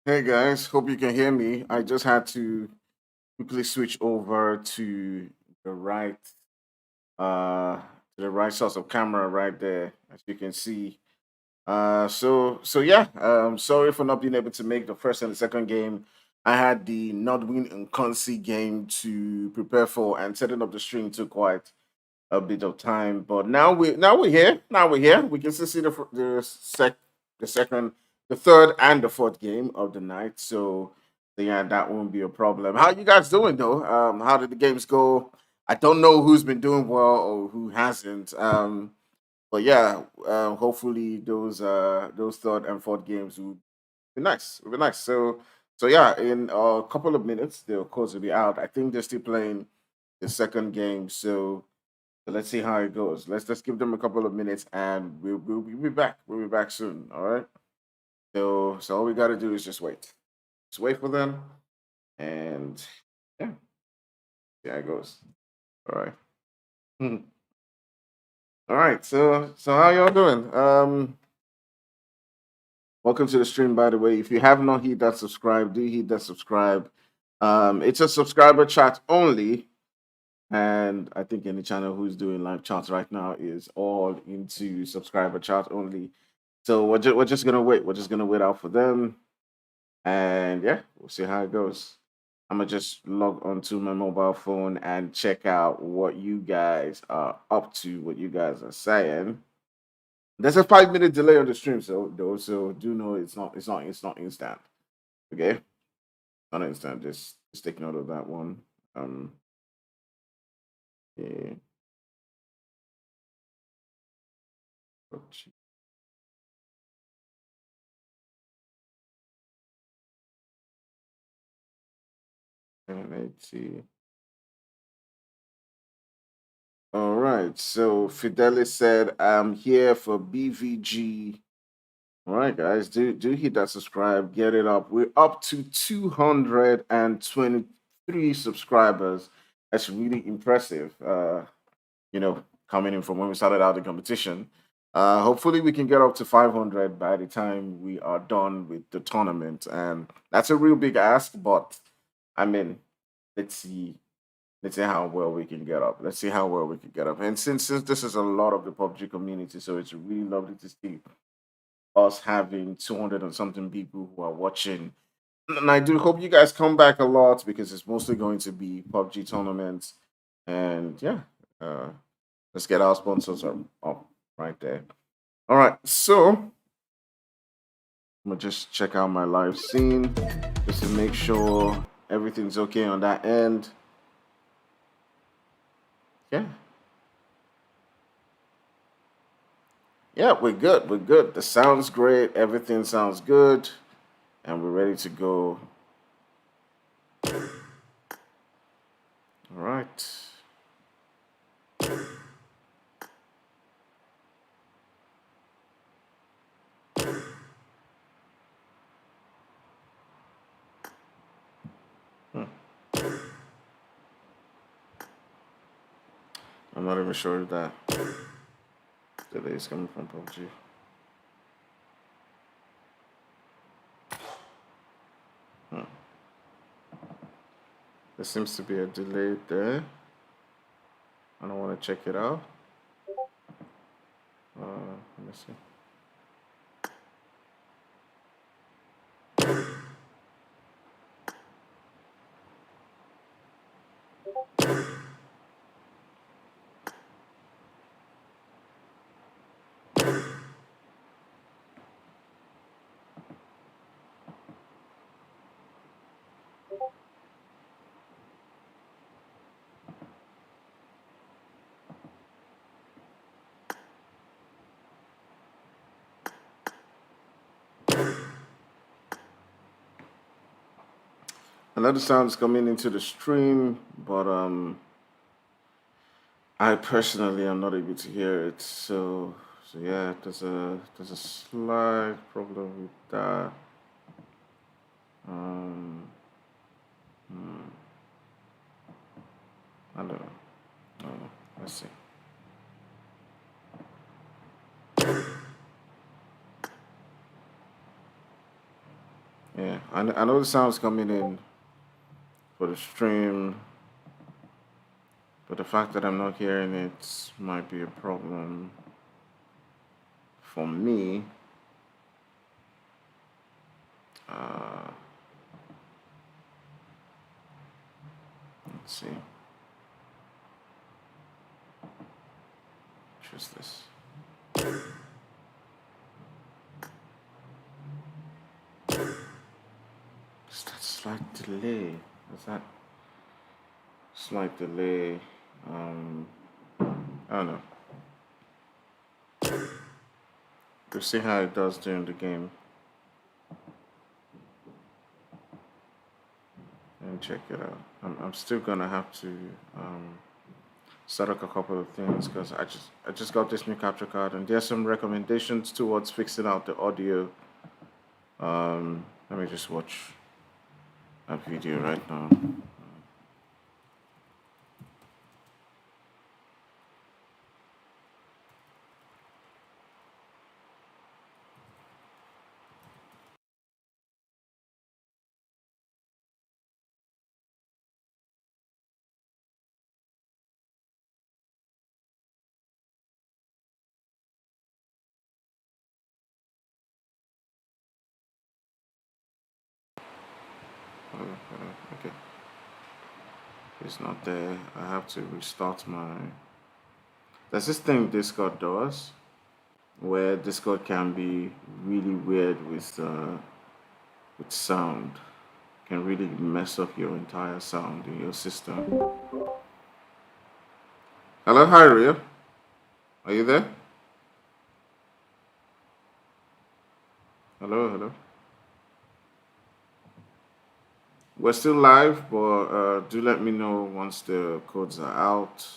Hey guys, hope you can hear me. I just had to quickly switch over to the right uh the right source of camera right there, as you can see. So yeah, sorry for not being able to make the first and the second game. I had the not win and concede game to prepare for, and setting up the stream took quite a bit of time. But now we're here. Now we're here. We can still see the second, the third, and the fourth game of the night. So yeah, that won't be a problem. How you guys doing though? How did the games go? I don't know who's been doing well or who hasn't. But yeah, hopefully those third and fourth games will be nice. Will be nice. So yeah, in a couple of minutes, the course will be out. I think they're still playing the second game. So let's see how it goes. Let's give them a couple of minutes, and we'll be back. We'll be back soon. All right. So all we got to do is just wait. Just wait for them, and yeah, see how it goes. All right. Hmm. All right. So how y'all doing? Welcome to the stream. By the way, if you have not hit that subscribe, do hit that subscribe. It's a subscriber chat only. And I think any channel who's doing live chats right now is all into subscriber chat only. So we're just gonna wait. We're just gonna wait out for them, and yeah, we'll see how it goes. I'm gonna just log onto my mobile phone and check out what you guys are up to, what you guys are saying. There's a 5 minute delay on the stream, so do know it's not instant. Okay, not instant. Just take note of that one. Um, yeah. And let's see. All right. So Fidelis said, "I'm here for BVG." All right, guys, do hit that subscribe, get it up. We're up to 223 subscribers. That's really impressive. Coming in from when we started out the competition. Hopefully, we can get up to 500 by the time we are done with the tournament, and that's a real big ask. But I mean, let's see. Let's see how well we can get up. Let's see how well we can get up. And since this is a lot of the PUBG community, so it's really lovely to see us having 200 and something people who are watching. And I do hope you guys come back a lot because it's mostly going to be PUBG tournaments. And yeah, uh, let's get our sponsors up right there. All right, so I'm gonna just check out my live scene just to make sure everything's okay on that end. Yeah. Yeah, we're good. We're good. The sound's great. Everything sounds good. And we're ready to go. All right. Hmm. I'm not even sure if that delay is coming from PUBG. Hmm. There seems to be a delay there. I don't want to check it out. Let me see. Another sound's coming into the stream, but I personally am not able to hear it. So yeah, there's a slight problem with that. Um, hmm, I don't know. I don't know. Let's see. Yeah, I know the sound's coming in for the stream, but the fact that I'm not hearing it might be a problem for me. Uh, let's see. Choose this. Just that slight delay. Is that slight delay? Um, I don't know. We'll see how it does during the game and check it out. I'm still gonna have to set up a couple of things because I just got this new capture card and there's some recommendations towards fixing out the audio. Let me just watch a video right now. Okay, it's not there. I have to restart my. There's this thing Discord does where Discord can be really weird with sound. Can really mess up your entire sound in your system. Hello, hi Ria. Are you there? Hello, hello. We're still live, but do let me know once the codes are out.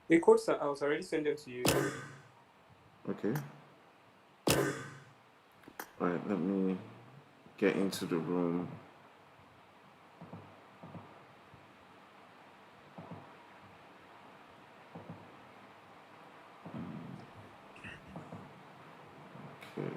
The codes are out. I already sent them to you. Okay. All right, let me get into the room. Okay.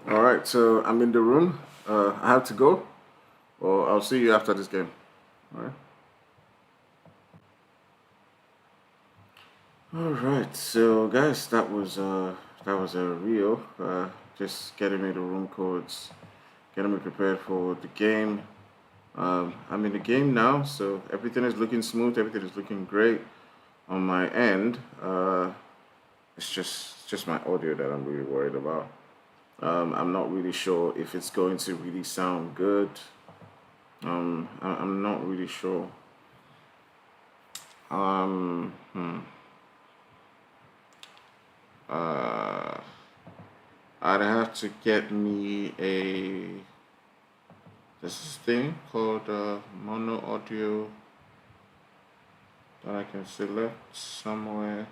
All right, so I'm in the room. I have to go, or I'll see you after this game. All right. All right, so guys, that was a real just getting me the room codes, getting me prepared for the game. I'm in the game now, so everything is looking smooth. Everything is looking great on my end. It's just my audio that I'm really worried about. I'm not really sure if it's going to really sound good. I'm not really sure. Um, hmm, uh, I'd have to get me a this thing called mono audio that I can select somewhere.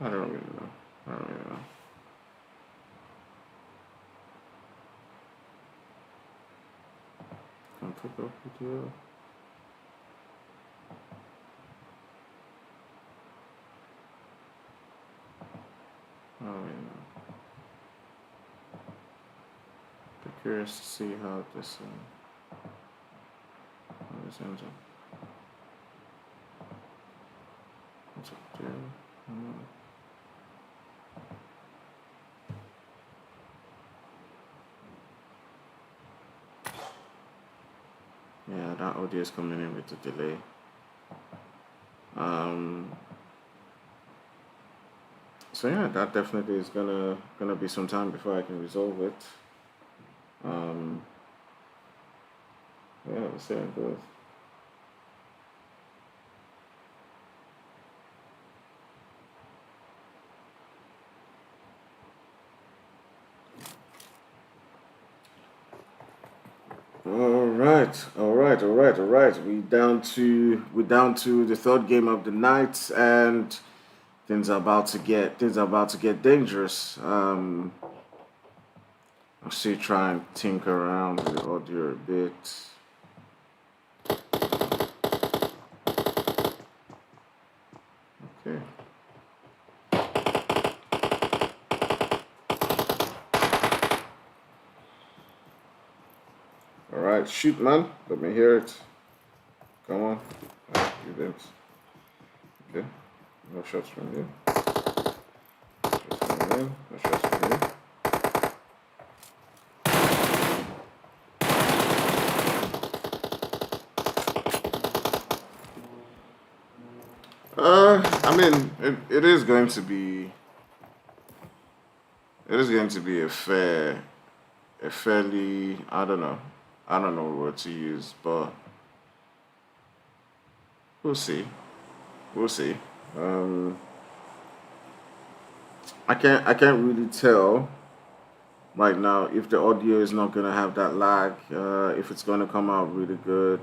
I don't really know. I don't really know. Comfortable video. I don't really know. Be curious to see how this ends up. What's up there? Yeah, that audio is coming in with a delay. Um, So yeah, that definitely is gonna be some time before I can resolve it. Um, yeah, let's see how it goes. All right, all right, all right, all right. We down to the third game of the night, and things are about to get dangerous. I'll still try and tinker around with the audio a bit. Okay. All right, shoot, man. Let me hear it. Come on. You didn't. Okay. No shots from you. Shots from you. No shots from you. I mean, it is going to be a fairly, I don't know what to use, but we'll see. We'll see. Um, I can't really tell right now if the audio is not gonna have that lag. If it's gonna come out really good.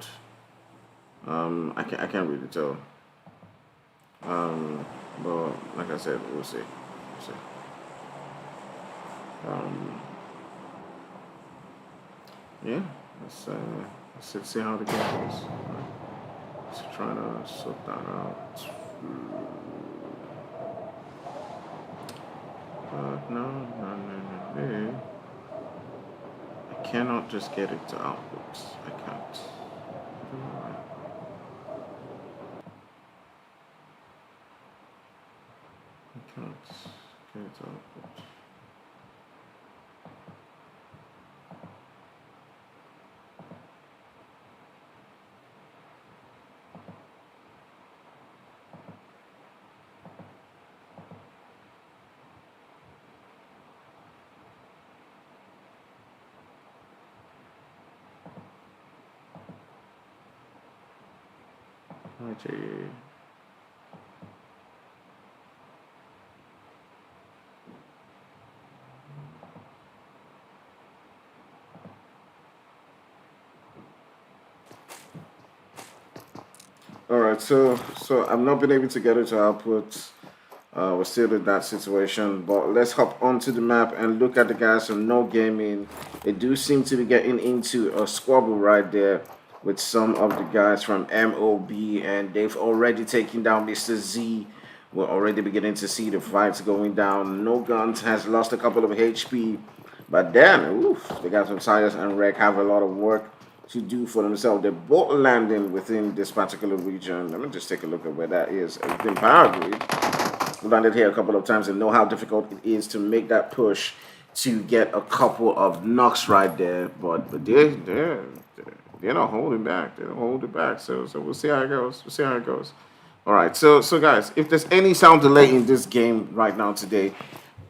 I can't really tell. Um, but like I said, we'll see. We'll see. Um, yeah. Let's uh, let's see how the game goes. Just trying to sort that out. No, no, no, no, no. I cannot just get it to output. I can't. I can't get it to output. Okay. All right. So I've not been able to get it to output. We're still in that situation, but let's hop onto the map and look at the guys from No Gaming. They do seem to be getting into a squabble right there with some of the guys from MOB, and they've already taken down Mr. Z. We're already beginning to see the fights going down. No Guns has lost a couple of HP, but then, oof, the guys from Science and Rec have a lot of work to do for themselves. They're both landing within this particular region. Let me just take a look at where that is. It's in Power Grid. We landed here a couple of times and know how difficult it is to make that push to get a couple of knocks right there. But they're not holding back. They don't hold it back. So we'll see how it goes. We'll see how it goes. All right. So guys, if there's any sound delay in this game right now today,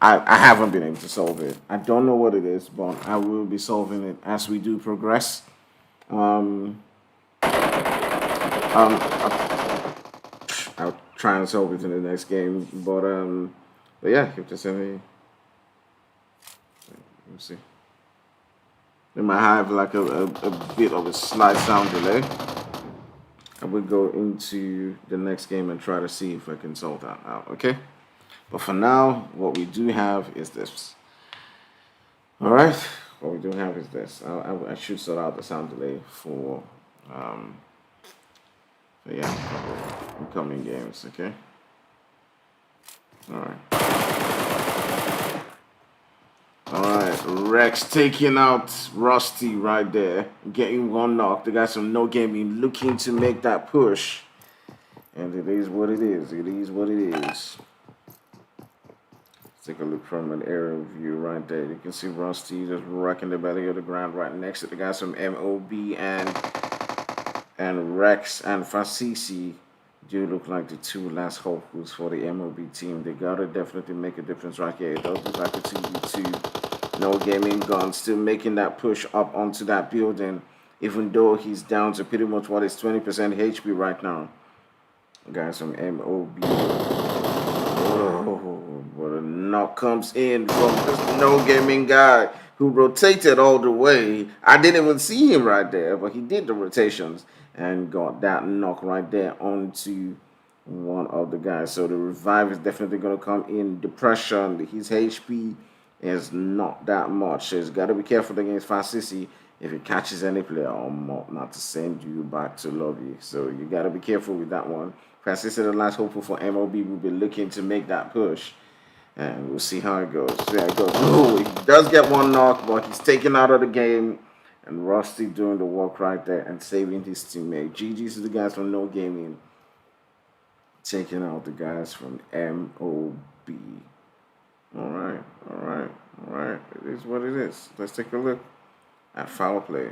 I haven't been able to solve it. I don't know what it is, but I will be solving it as we do progress. Um, I'll try and solve it in the next game. But yeah, if there's any, let's see. They might have like a bit of a slight sound delay. I will go into the next game and try to see if I can solve that out. Okay. But for now, what we do have is this. All right. What we do have is this. I should sort out the sound delay um, for yeah, incoming games. Okay. All right. All right, Rex taking out Rusty right there, getting one knock. The guys from No Gaming looking to make that push, and it is what it is. It is what it is. Let's take a look from an aerial view right there. You can see Rusty just rocking the belly of the ground right next to the guys from MOB and Rex and Fasisi. do look like the two last hopefuls for the MLB team. They gotta definitely make a difference right here. It does look like a 2v2. No gaming gun, still making that push up onto that building, even though he's down to pretty much what is 20% HP right now. Guys from MOB. Oh, but a knock comes in from this no gaming guy who rotated all the way. I didn't even see him right there, but he did the rotations and got that knock right there onto one of the guys. So the revive is definitely going to come in. Depression, his HP is not that much. So he's got to be careful against Fasisi if he catches any player or not to send you back to lobby. So you got to be careful with that one. Fasisi, the last hopeful for MLB, will be looking to make that push. And we'll see how it goes. See how it goes. Oh, he does get one knock, but he's taken out of the game. And Rusty doing the work right there and saving his teammate. GG's to the guys from No Gaming, taking out the guys from MOB. All right, all right, all right. It is what it is. Let's take a look at foul play.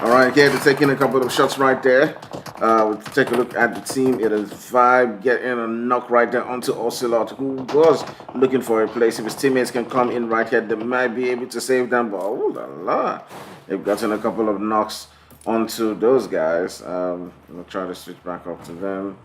All right, okay, they're taking a couple of shots right there. We'll take a look at the team. It is Vibe getting a knock right there onto Ocelot, who was looking for a place. If his teammates can come in right here, they might be able to save them. But oh la la, they've gotten a couple of knocks onto those guys. We'll try to switch back up to them.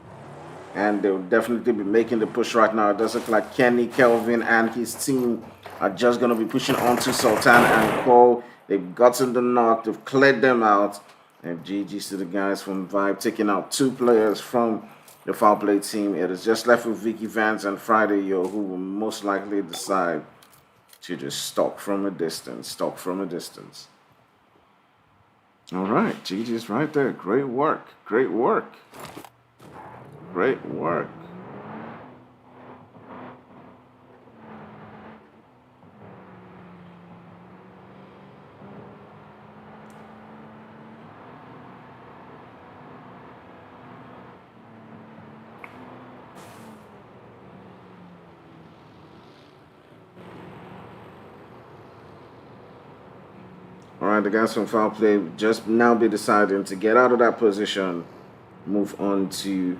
And they'll definitely be making the push right now. It does look like Kenny, Kelvin, and his team are just going to be pushing onto Sultan and Cole. They've gotten the knock. They've cleared them out. And GG's to the guys from Vibe, taking out two players from the foul play team. It is just left with Vicky Vance and Friday Yo, who will most likely decide to just stalk from a distance. Stalk from a distance. All right, GG's right there. Great work. Great work. Great work. All right, the guys from foul play just now be deciding to get out of that position, move on to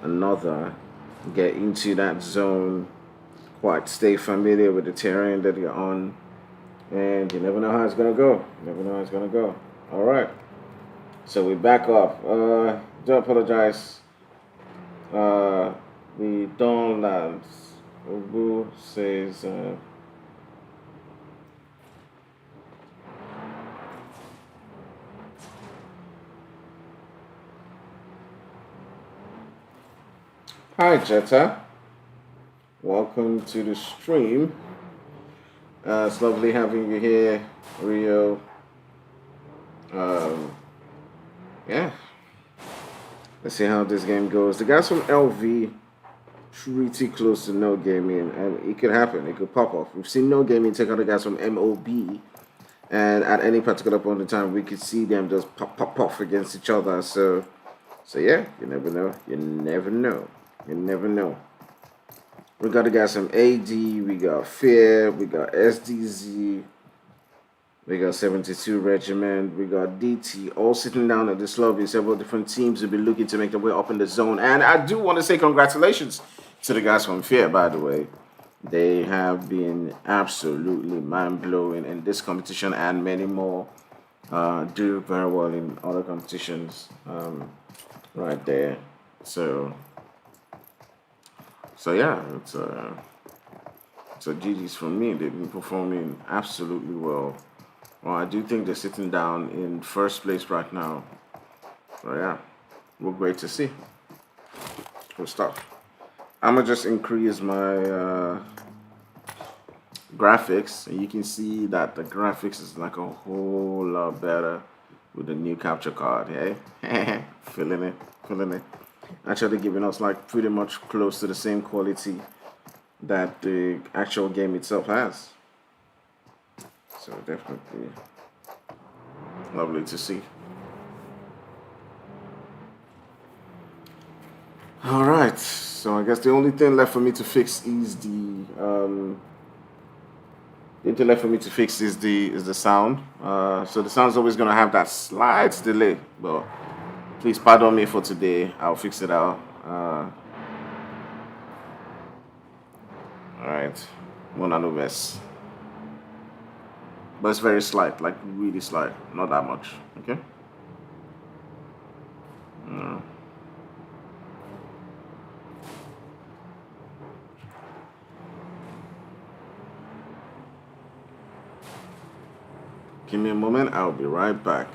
another, get into that zone, quite stay familiar with the terrain that you're on, and you never know how it's gonna go. You never know how it's gonna go. All right, so we back up. Do apologize. We don't land. Ubu says. Hi, Jetta. Welcome to the stream. It's lovely having you here, Rio. Um, yeah. Let's see how this game goes. The guys from LV pretty close to no gaming, and it could happen. It could pop off. We've seen no gaming take out the guys from MOB, and at any particular point in time, we could see them just pop against each other. So yeah, you never know. You never know. You never know. We got the guys from AD, we got Fear, we got SDZ, we got 72 Regiment, we got DT, all sitting down at this lobby. Several different teams will be looking to make their way up in the zone. And I do want to say congratulations to the guys from Fear, by the way. They have been absolutely mind-blowing in this competition and many more. Do very well in other competitions right there. So yeah, so GG's from me. They've been performing absolutely well. Well, I do think they're sitting down in first place right now. So yeah, we're great to see. Good stuff. I'm gonna just increase my graphics, and you can see that the graphics is like a whole lot better with the new capture card. Hey, feeling it, feeling it. Actually, giving us like pretty much close to the same quality that the actual game itself has. So definitely lovely to see. All right, so I guess the only thing left for me to fix is The intellect for me to fix is the sound. So the sound's always gonna have that slight delay. But please pardon me for today. I'll fix it out. All right, mononovers, but it's very slight, like really slight, not that much. Okay. Give me a moment. I'll be right back.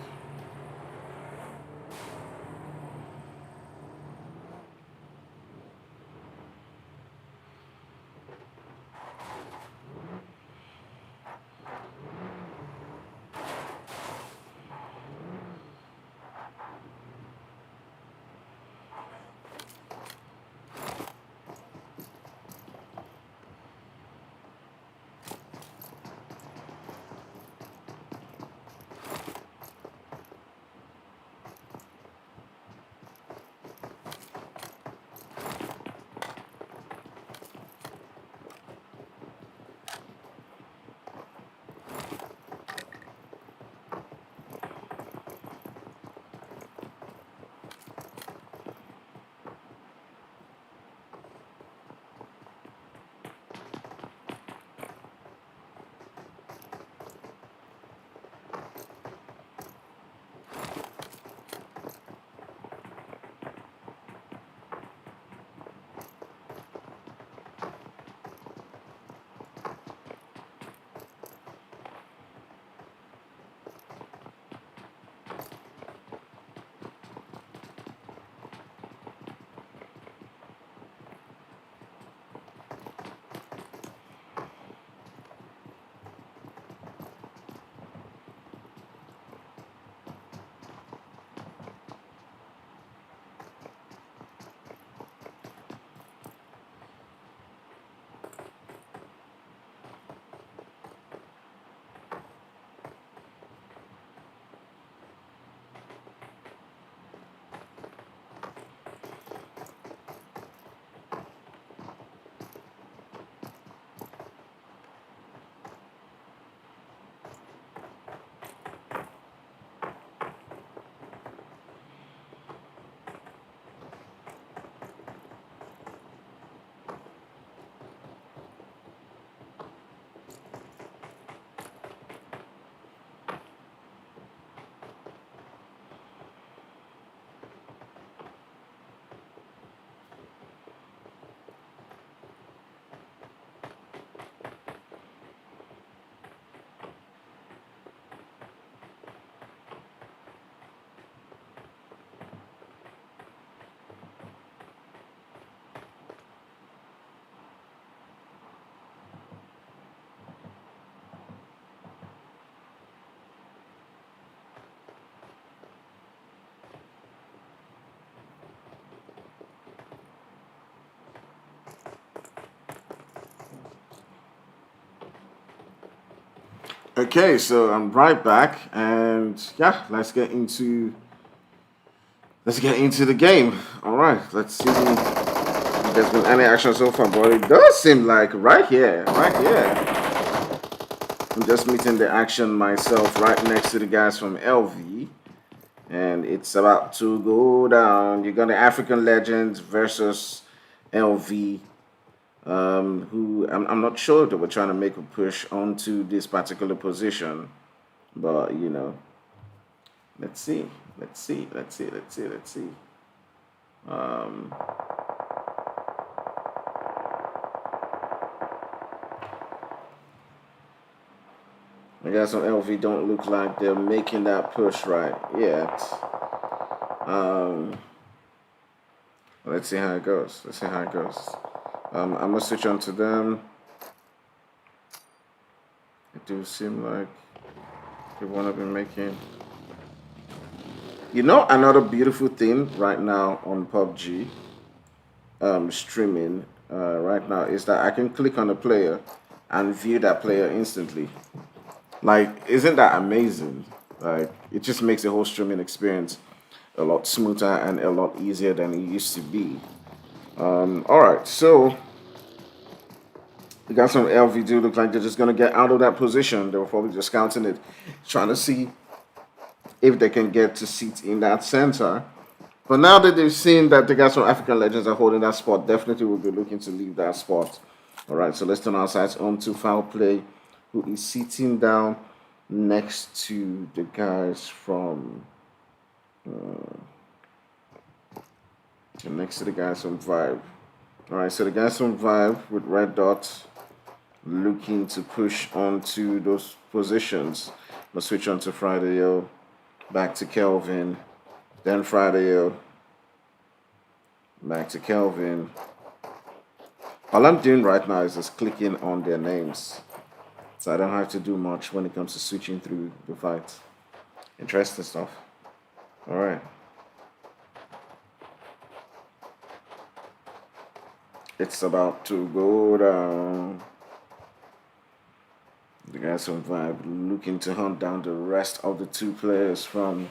Okay, so I'm right back, and yeah, let's get into the game. All right, let's see if there's been any action so far, but it does seem like right here. I'm just meeting the action myself, right next to the guys from LV, and it's about to go down. You got the African Legends versus LV, who I'm not sure if they were trying to make a push onto this particular position, but let's see. Let's see. Let's see. Let's see. Let's see. Um, I guess on LV don't look like they're making that push right yet. Um, let's see how it goes. Let's see how it goes. I'm gonna switch on to them. It do seem like they want to be making. Another beautiful thing right now on PUBG streaming right now is that I can click on a player and view that player instantly. Like, isn't that amazing? Like, it just makes the whole streaming experience a lot smoother and a lot easier than it used to be. All right, so The guys from LV do look like they're just going to get out of that position. They were probably just counting it, trying to see if they can get to seats in that center. But now that they've seen that the guys from African Legends are holding that spot, definitely will be looking to leave that spot. All right, so let's turn our sights on to foul play, who is sitting down next to the guys from Vibe. All right, so the guys from Vibe with red dots looking to push onto those positions. Let's switch on to Friday, back to Kelvin, then Friday, back to Kelvin. All I'm doing right now is just clicking on their names. So I don't have to do much when it comes to switching through the fight. Interesting stuff. All right. It's about to go down. The guys from Vibe looking to hunt down the rest of the two players from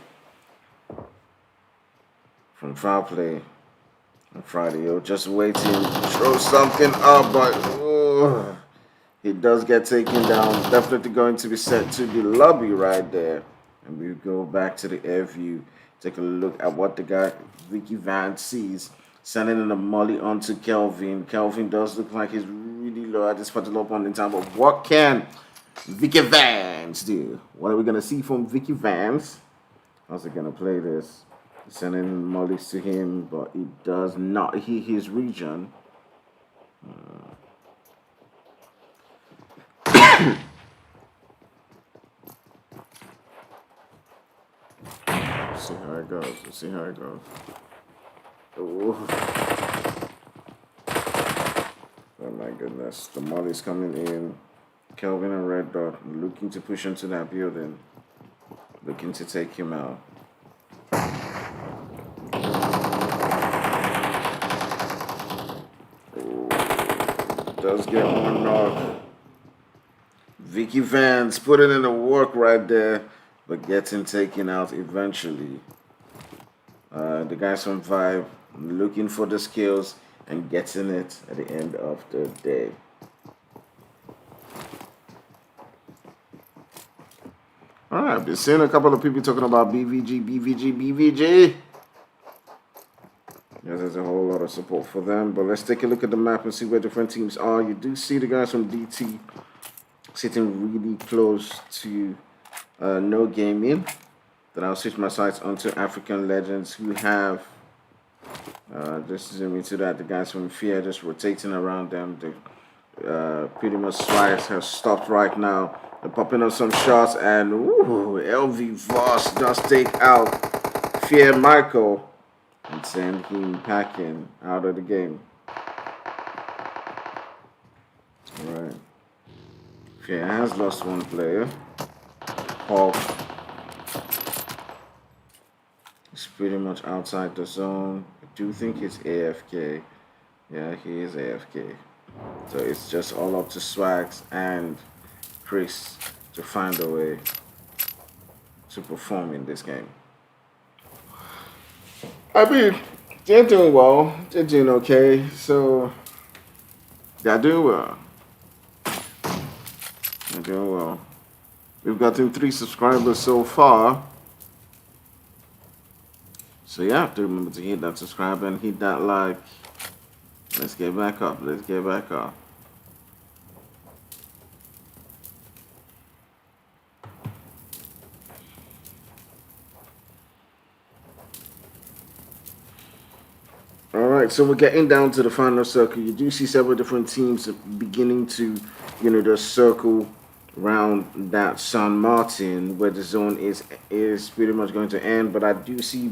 foul play on Friday. Just waiting, throw something up, but he does get taken down. Definitely going to be sent to the lobby right there. And we go back to the air view. Take a look at what the guy, Vicky Van, sees. Sending in a molly onto Kelvin. Kelvin does look like he's really low at this particular point in time. But what can Vicky Vance do? What are we going to see from Vicky Vance? How's he going to play this? Sending mollies to him, but he does not hit his region. See how it goes. Let's see how it goes. Oh. Oh my goodness. The molly's coming in. Kelvin and Red Dot looking to push into that building. Looking to take him out. Oh. Does get one knock. Vicky Vance putting in the work right there, but getting taken out eventually. The guys from Vibe looking for the skills and getting it at the end of the day. All right, I've been seeing a couple of people talking about BVG. Yeah, there's a whole lot of support for them, but let's take a look at the map and see where different teams are. You do see the guys from DT sitting really close to No Gaming. Then I'll switch my sights onto African Legends who have just zoom into that. The guys from Fear just rotating around them. Pretty much Swags have stopped right now. They're popping up some shots, and LV Voss does take out Fear Michael and send him packing out of the game. Alright. Fear has lost one player. Hulk is pretty much outside the zone. I do think it's AFK. Yeah, he is AFK. So it's just all up to Swags and Chris to find a way to perform in this game. I mean, they're doing well. They're doing okay. So they're doing well. They're doing well. We've gotten 3 subscribers so far. So you have to remember to hit that subscribe and hit that like. Let's get back up. Let's get back up. All right, so we're getting down to the final circle. You do see several different teams beginning to, just circle around that San Martin where the zone is pretty much going to end. But I do see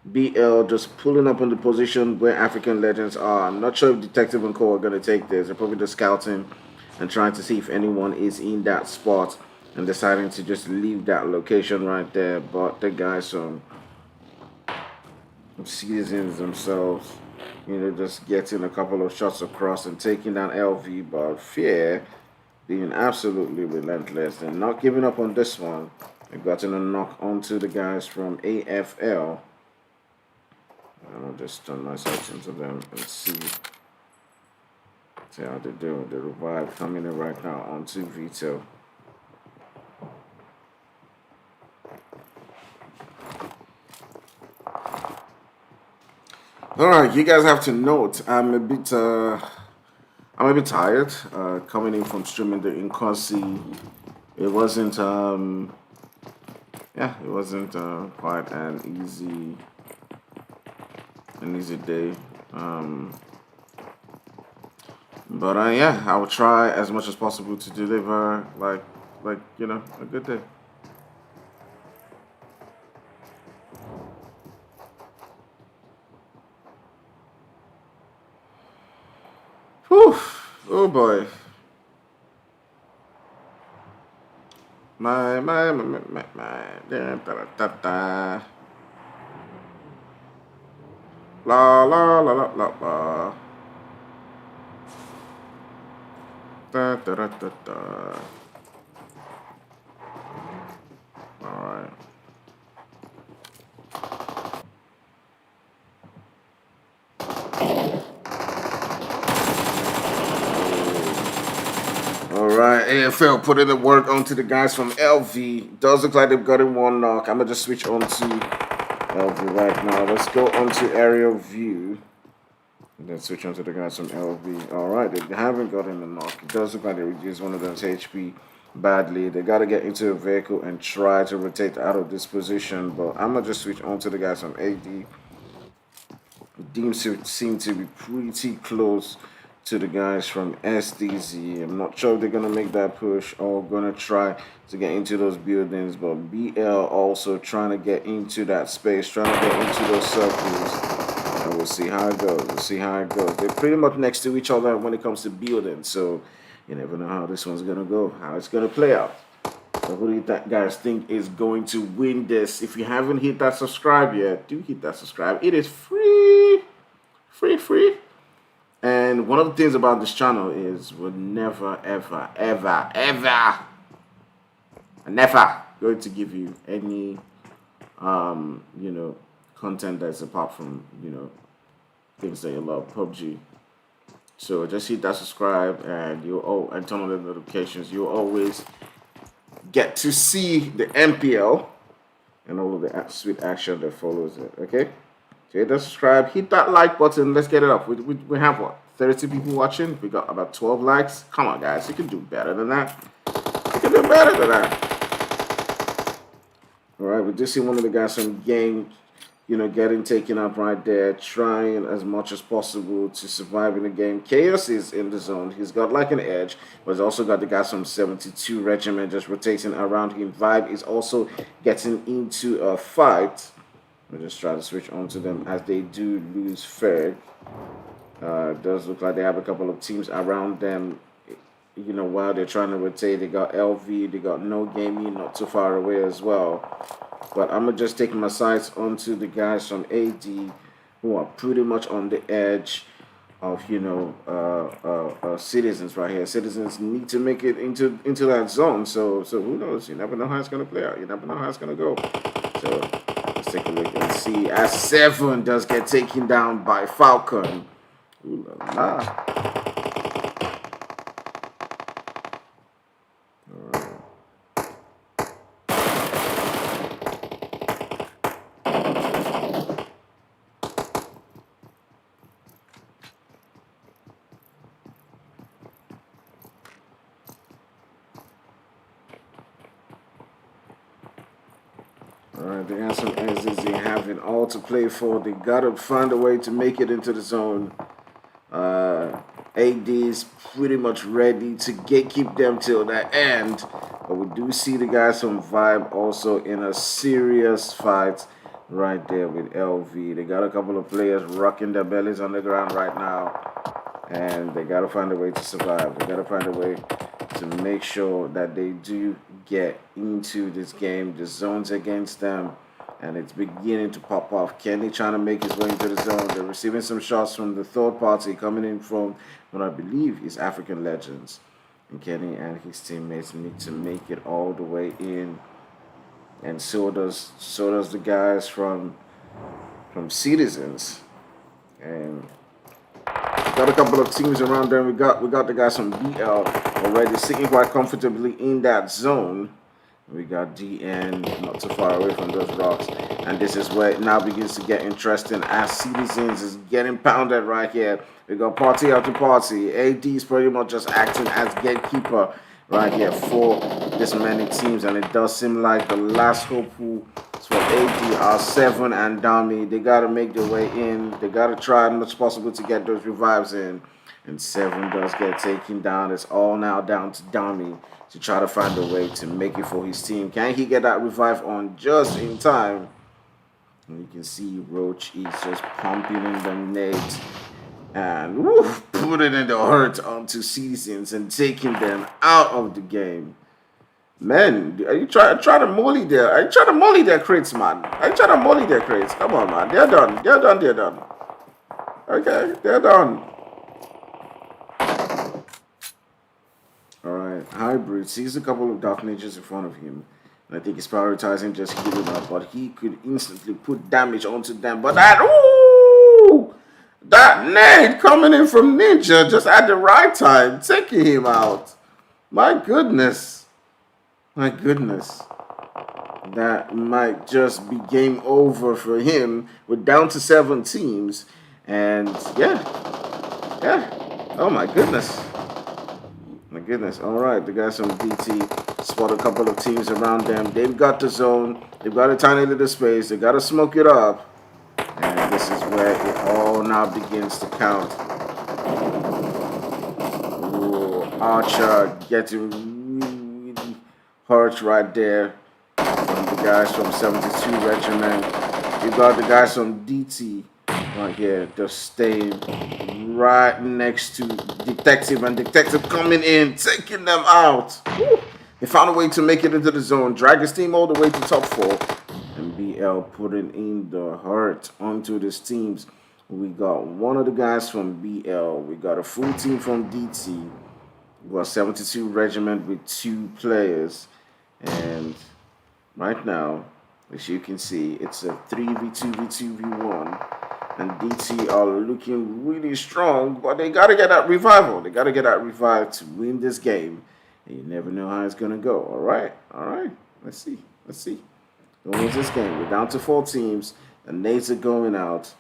BL just pulling up on the position where African Legends are. I'm not sure if Detective and Co are going to take this. They're probably just scouting and trying to see if anyone is in that spot and deciding to just leave that location right there. But the guys from Seasons themselves, just getting a couple of shots across and taking down LV, but Fear being absolutely relentless and not giving up on this one. They've gotten a knock onto the guys from AFL. I'll just turn my sights into them and see See how they're doing. The revive coming in right now onto Vito. All right, you guys have to note I'm a bit tired. Coming in from streaming the Inconsi, it wasn't yeah, it wasn't quite an easy day. But yeah, I will try as much as possible to deliver like a good day. Whew. Oh boy. My. Da, da, da, da. La la la la la la. Da, da, da, da, da. All right. All right, AFL putting the work onto the guys from LV. Does look like they've gotten one knock. I'm gonna just switch on to LV right now. Let's go onto aerial view. And then switch on to the guys from LV. All right, they haven't gotten the knock. It does look like they reduced one of them's HP badly. They got to get into a vehicle and try to rotate out of this position. But I'm gonna just switch on to the guys from AD. Deems to seem to be pretty close to the guys from SDZ. I'm not sure if they're gonna make that push or gonna try to get into those buildings, but BL also trying to get into that space, trying to get into those circles. And we'll see how it goes. We'll see how it goes. They're pretty much next to each other when it comes to building, so you never know how this one's gonna go, how it's gonna play out. So who do you guys think is going to win this? If you haven't hit that subscribe yet, do hit that subscribe. It is free. Free. And one of the things about this channel is we're never, never going to give you any, content that's apart from, things that you love, PUBG. So just hit that subscribe and and turn on the notifications. You'll always get to see the MPL and all of the sweet action that follows it. Okay, so hit that subscribe, hit that like button. Let's get it up. We have what, 30 people watching. We got about 12 likes. Come on, guys, you can do better than that. You can do better than that. All right, we just see one of the guys from game, getting taken up right there, trying as much as possible to survive in the game. Chaos is in the zone. He's got like an edge, but he's also got the guys from 72 Regiment just rotating around him. Vibe is also getting into a fight. We'll just try to switch on to them as they do lose Ferg. It does look like they have a couple of teams around them. While they're trying to rotate, they got LV, they got No Gaming not too far away as well. But I'm going to just take my sights onto the guys from AD who are pretty much on the edge of, Citizens right here. Citizens need to make it into that zone. So who knows? You never know how it's going to play out. You never know how it's going to go. So let's take a look and see as 7 does get taken down by Falcon. Ooh la la. Alright, they got some S's they have it all to play for. They gotta find a way to make it into the zone. AD is pretty much ready to keep them till the end. But we do see the guys from Vibe also in a serious fight right there with LV. They got a couple of players rocking their bellies on the ground right now. And they gotta find a way to survive. They gotta find a way to make sure that they do get into this game. The zone's against them, and it's beginning to pop off. Kenny trying to make his way into the zone. They're receiving some shots from the third party coming in from what I believe is African Legends. And Kenny and his teammates need to make it all the way in. And so does the guys from Citizens. And Got a couple of teams around there. We got the guys from BL already sitting quite comfortably in that zone. We got DN not too far away from those rocks. And this is where it now begins to get interesting as Citizens is getting pounded right here. We got party after party. AD is pretty much just acting as gatekeeper right here for this many teams. And it does seem like the last hopeful for AD are Seven and Dami. They got to make their way in. They got to try as much as possible to get those revives in. And Seven does get taken down. It's all now down to Dami to try to find a way to make it for his team. Can he get that revive on just in time? And you can see Roach is just pumping in the net and put it in the hurt onto Seasons and taking them out of the game. Man, are you trying to molly there? Are you trying to molly their crates, man? Are you trying to molly their crates? Come on, man. They're done. They're done. They're done. Okay, they're done. Alright, Hybrid sees a couple of Dark Ninjas in front of him. And I think he's prioritizing just healing up, but he could instantly put damage onto them. But that nade coming in from Ninja just at the right time, taking him out. My goodness. My goodness. That might just be game over for him. We're down to 7 teams. And yeah. Oh my goodness. My goodness. All right, the guys from DT spot a couple of teams around them. They've got the zone. They've got a tiny little space. They got to smoke it up. And this is where it all now begins to count. Ooh, Archer getting really hurt right there from the guys from 72 Regiment. You got the guys from DT right here, just staying right next to Detective, and Detective coming in, taking them out. Woo. He found a way to make it into the zone, drag his team all the way to top 4, and BL putting in the hurt onto these teams. We got one of the guys from BL, we got a full team from DT, we got 72 Regiment with 2 players, and right now, as you can see, it's a 3v2v2v1. And DT are looking really strong, but they got to get that revival. They got to get that revive to win this game. And you never know how it's going to go. All right. Let's see. Don't lose this game. We're down to 4 teams. The nades are going out.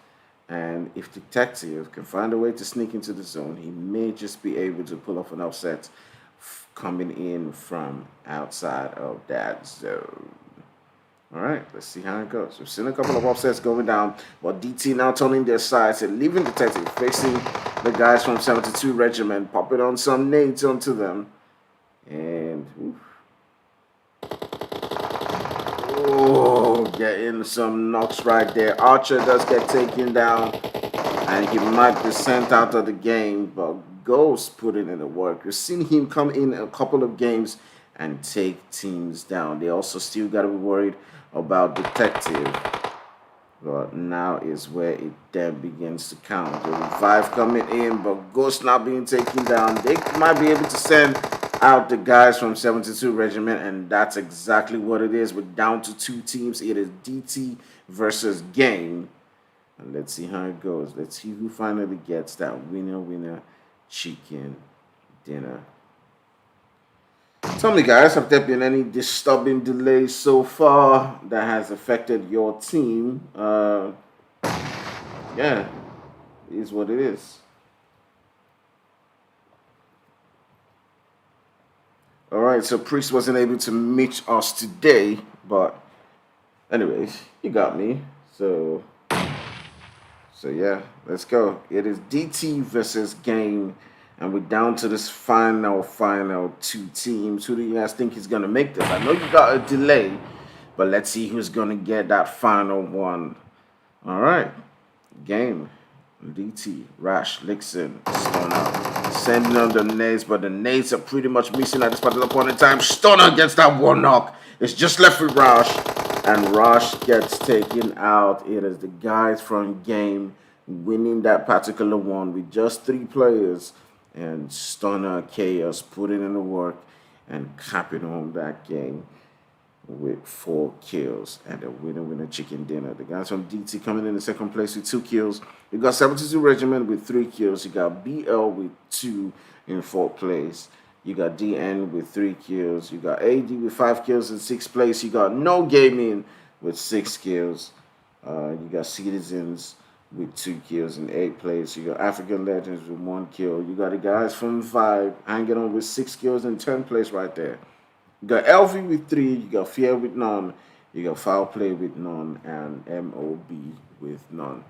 And if Detective can find a way to sneak into the zone, he may just be able to pull off an upset coming in from outside of that zone. All right, let's see how it goes. We've seen a couple of upsets going down, but DT now turning their sides and leaving Detective facing the guys from 72 Regiment, popping on some nades onto them. And, getting some knocks right there. Archer does get taken down, and he might be sent out of the game, but Ghost putting in the work. We've seen him come in a couple of games and take teams down. They also still got to be worried about Detective, but now is where it then begins to count. The revive coming in, but Ghost not being taken down. They might be able to send out the guys from 72 Regiment, and that's exactly what it is. We're down to 2 teams. It is DT versus Game, and let's see how it goes. Let's see who finally gets that winner chicken dinner. Tell me, guys, have there been any disturbing delays so far that has affected your team? Yeah, it is what it is. All right, so Priest wasn't able to meet us today, but anyways, you got me. So yeah, let's go. It is DT versus Game. And we're down to this final 2 teams. Who do you guys think is going to make this? I know you got a delay, but let's see who's going to get that final one. All right. Game. DT, Rash, Lixon, Stunner. Sending on the nades, but the nades are pretty much missing at this particular point in time. Stunner gets that 1 knock. It's just left with Rash. And Rash gets taken out. It is the guys from Game winning that particular one with just 3 players. And Stunner Chaos putting in the work and capping on that game. with 4 kills, and the winner chicken dinner. The guys from DT coming in second place with 2 kills. You got 72 Regiment with 3 kills. You got BL with 2 in fourth place. You got DN with 3 kills. You got AD with 5 kills in sixth place. You got No Gaming with 6 kills. You got Citizens with 2 kills in eighth place. You got African Legends with 1 kill. You got the guys from Vibe hanging on with 6 kills in 10th place right there. You got LV with 3, you got Fear with none, you got Foul Play with none, and MOB with none.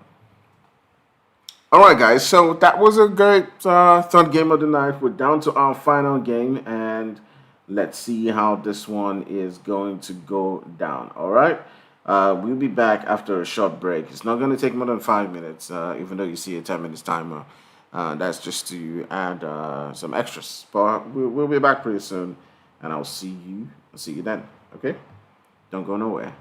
All right, guys. So that was a great third game of the night. We're down to our final game, and let's see how this one is going to go down. All right. We'll be back after a short break. It's not going to take more than 5 minutes, even though you see a 10 minutes timer. That's just to add some extras. But we'll be back pretty soon, and I'll see you. I'll see you then. Okay. Don't go nowhere.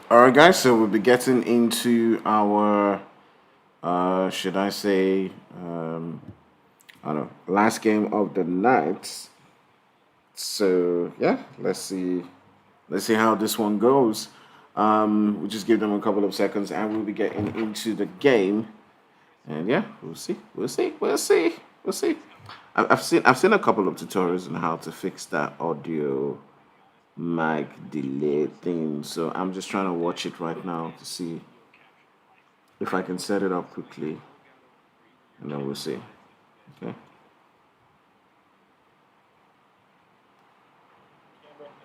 All right, guys. So we'll be getting into our, should I say, I don't know, last game of the night. So yeah, let's see how this one goes. We'll just give them a couple of seconds, and we'll be getting into the game. And yeah, we'll see. I've seen a couple of tutorials on how to fix that audio mic delay thing. So I'm just trying to watch it right now to see if I can set it up quickly, and then we'll see. Okay.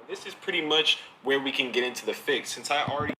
This is pretty much where we can get into the fix since I already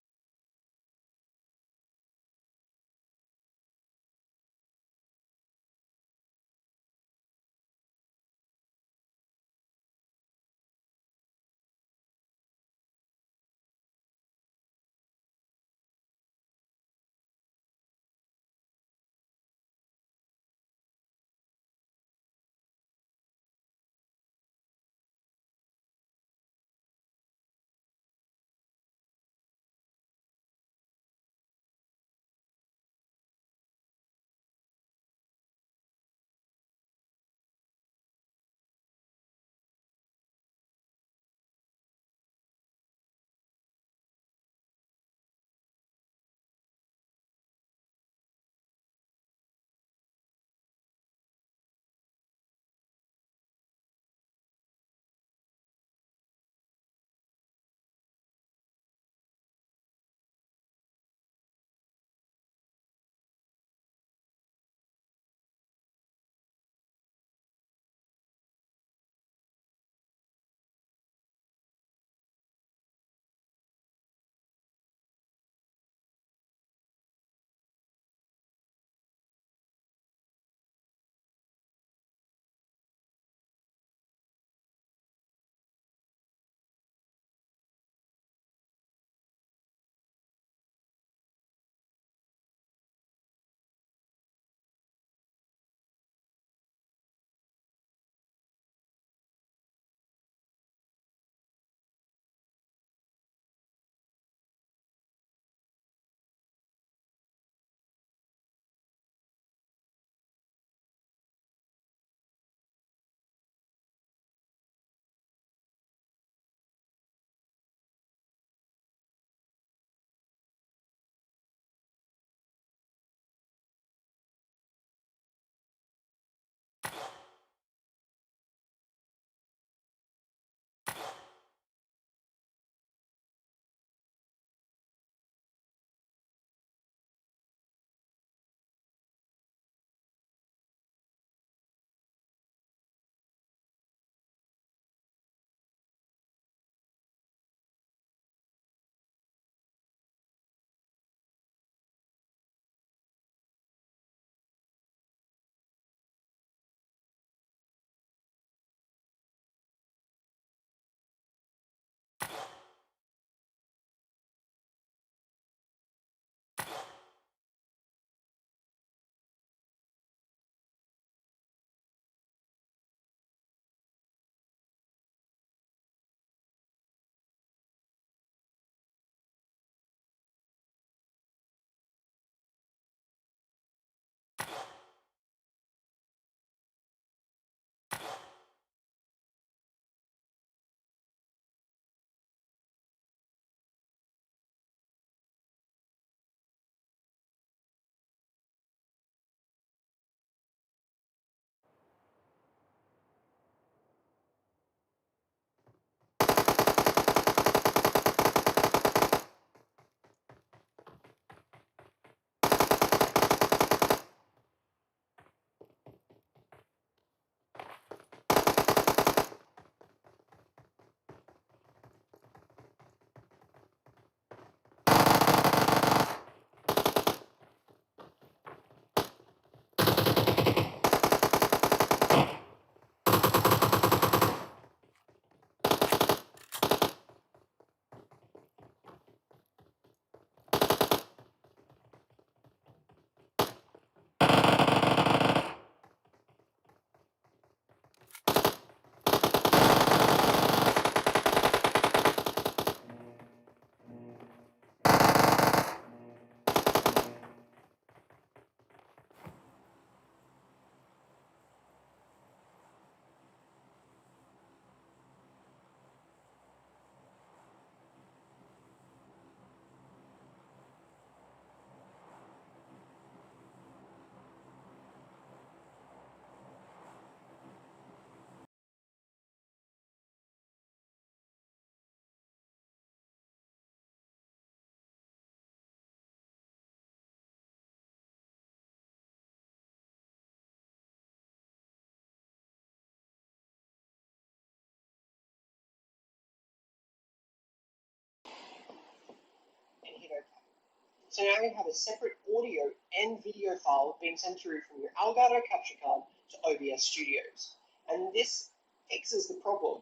So now you have a separate audio and video file being sent through from your Elgato capture card to OBS Studios. And this fixes the problem.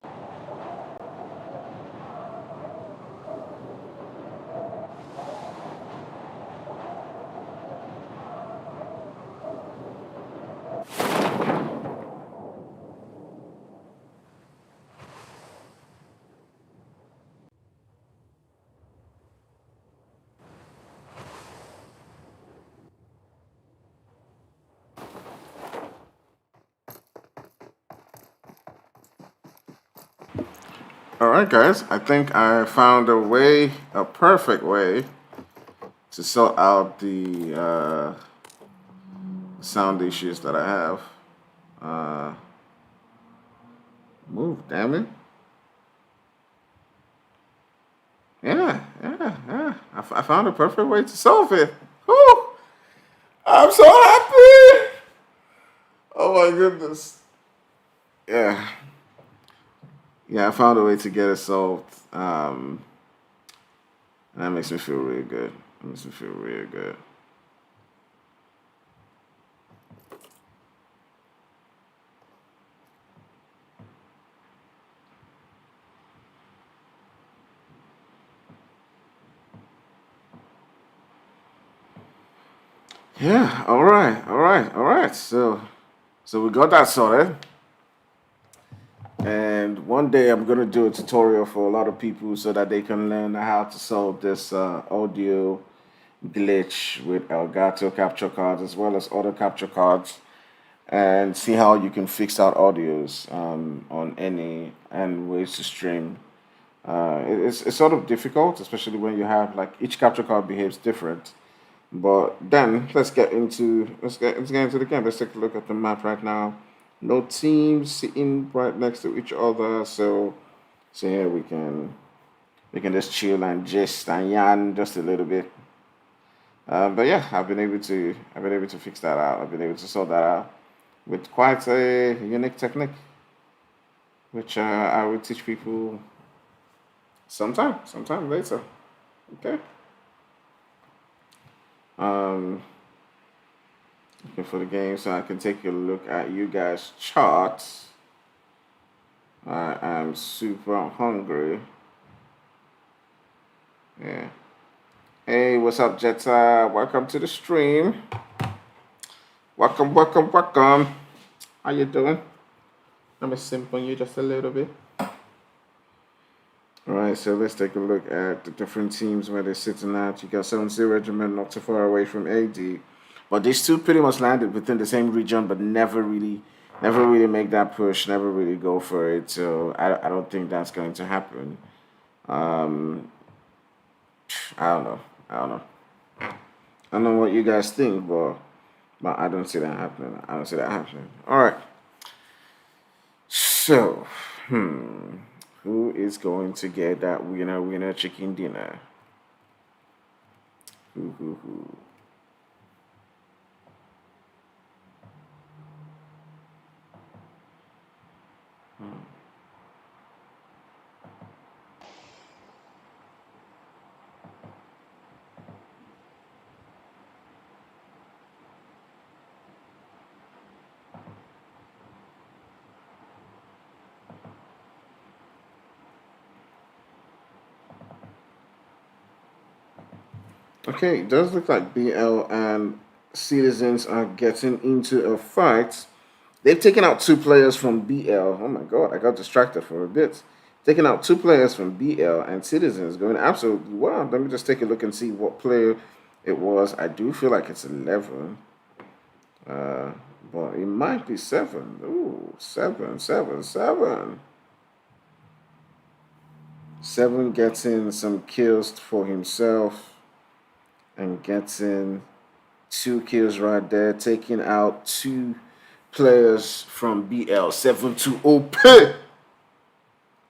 All right, guys. I think I found a perfect way to sort out the sound issues that I have. Uh, Move, damn it. I found a perfect way to solve it. Whew, I'm so happy. Oh my goodness. Yeah. Yeah, I found a way to get it solved. And that makes me feel really good. That makes me feel really good. Yeah, all right. So we got that sorted. And one day I'm gonna do a tutorial for a lot of people so that they can learn how to solve this audio glitch with Elgato capture cards as well as other capture cards, and see how you can fix out audios on any and ways to stream. It's sort of difficult, especially when you have like each capture card behaves different. But then let's get into the game. Let's take a look at the map right now. No teams sitting right next to each other, so here we can just chill and gist and yarn just a little bit. But yeah, I've been able to fix that out. I've been able to sort that out with quite a unique technique, which I will teach people sometime later. Okay. Um, Looking for the game so I can take a look at you guys' charts. I am super hungry. Yeah. Hey, what's up, Jetta? Welcome to the stream. Welcome. How you doing? Let me simp on you just a little bit. All right, so let's take a look at the different teams where they're sitting at. You got 70 Regiment not too far away from AD. But these two pretty much landed within the same region, but never really make that push, never really go for it. So I don't think that's going to happen. Um, I don't know. I don't know. I don't know what you guys think, but I don't see that happening. I don't see that happening. All right. So, who is going to get that winner chicken dinner? Who? Okay, it does look like BL and Citizens are getting into a fight. They've taken out two players from BL. Oh my god, I got distracted for a bit. Taking out two players from BL and Citizens going absolutely well. Let me just take a look and see what player it was. I do feel like it's 11. Uh, but it might be 7. Ooh, 7. 7 gets in some kills for himself and gets in 2 kills right there, taking out 2 players from BL. 7 to OP.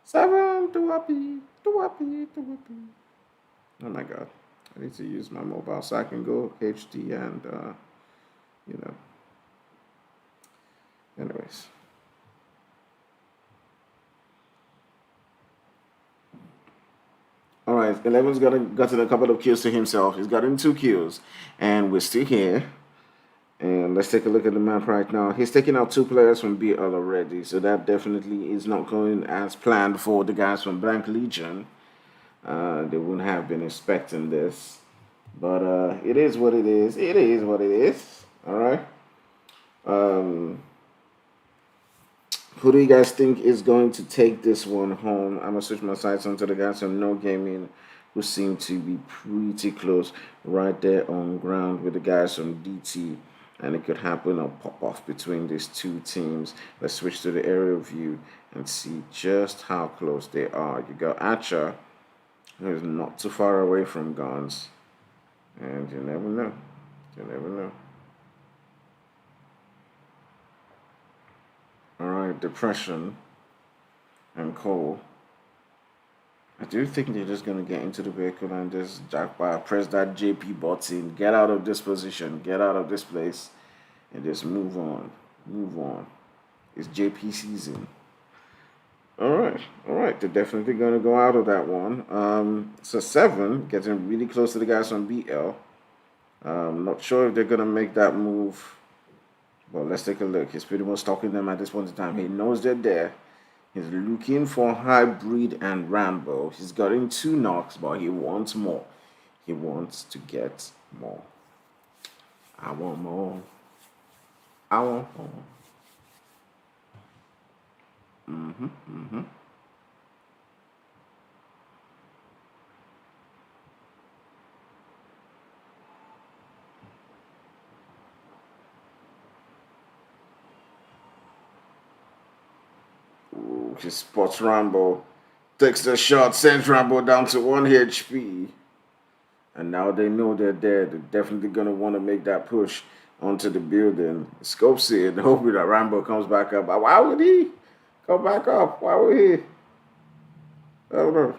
7 to Wappy. Oh my god. I need to use my mobile so I can go HD and, you know, anyways. All right. right, 11's gotten a couple of kills to himself. He's gotten 2 kills, and we're still here. And let's take a look at the map right now. He's taking out 2 players from BL already, so that definitely is not going as planned for the guys from Blank Legion. They wouldn't have been expecting this, but it is what it is. It is what it is. All right. Um, who do you guys think is going to take this one home? I'm gonna switch my sights onto the guys from No Gaming, who seem to be pretty close right there on ground with the guys from DT. And it could happen or pop off between these two teams. Let's switch to the aerial view and see just how close they are. You got Acha, who is not too far away from Guns. And you never know. You never know. Alright, Depression and Cole. I do think they're just gonna get into the vehicle and just jackpot, press that JP button, get out of this position, get out of this place, and just move on. Move on. It's JP season. All right. They're definitely gonna go out of that one. So 7 getting really close to the guys from BL. Not sure if they're gonna make that move. But let's take a look. He's pretty much stalking them at this point in time. He knows they're there. He's looking for Hybrid and Rambo. He's gotten 2 knocks, but he wants more. He wants to get more. I want more. I want more. Mm-hmm. Ooh, he spots Rambo. Takes the shot, sends Rambo down to 1 HP. And now they know they're there. They're definitely going to want to make that push onto the building. Scopes it, hoping that Rambo comes back up. But why would he come back up? Why would he? I don't know.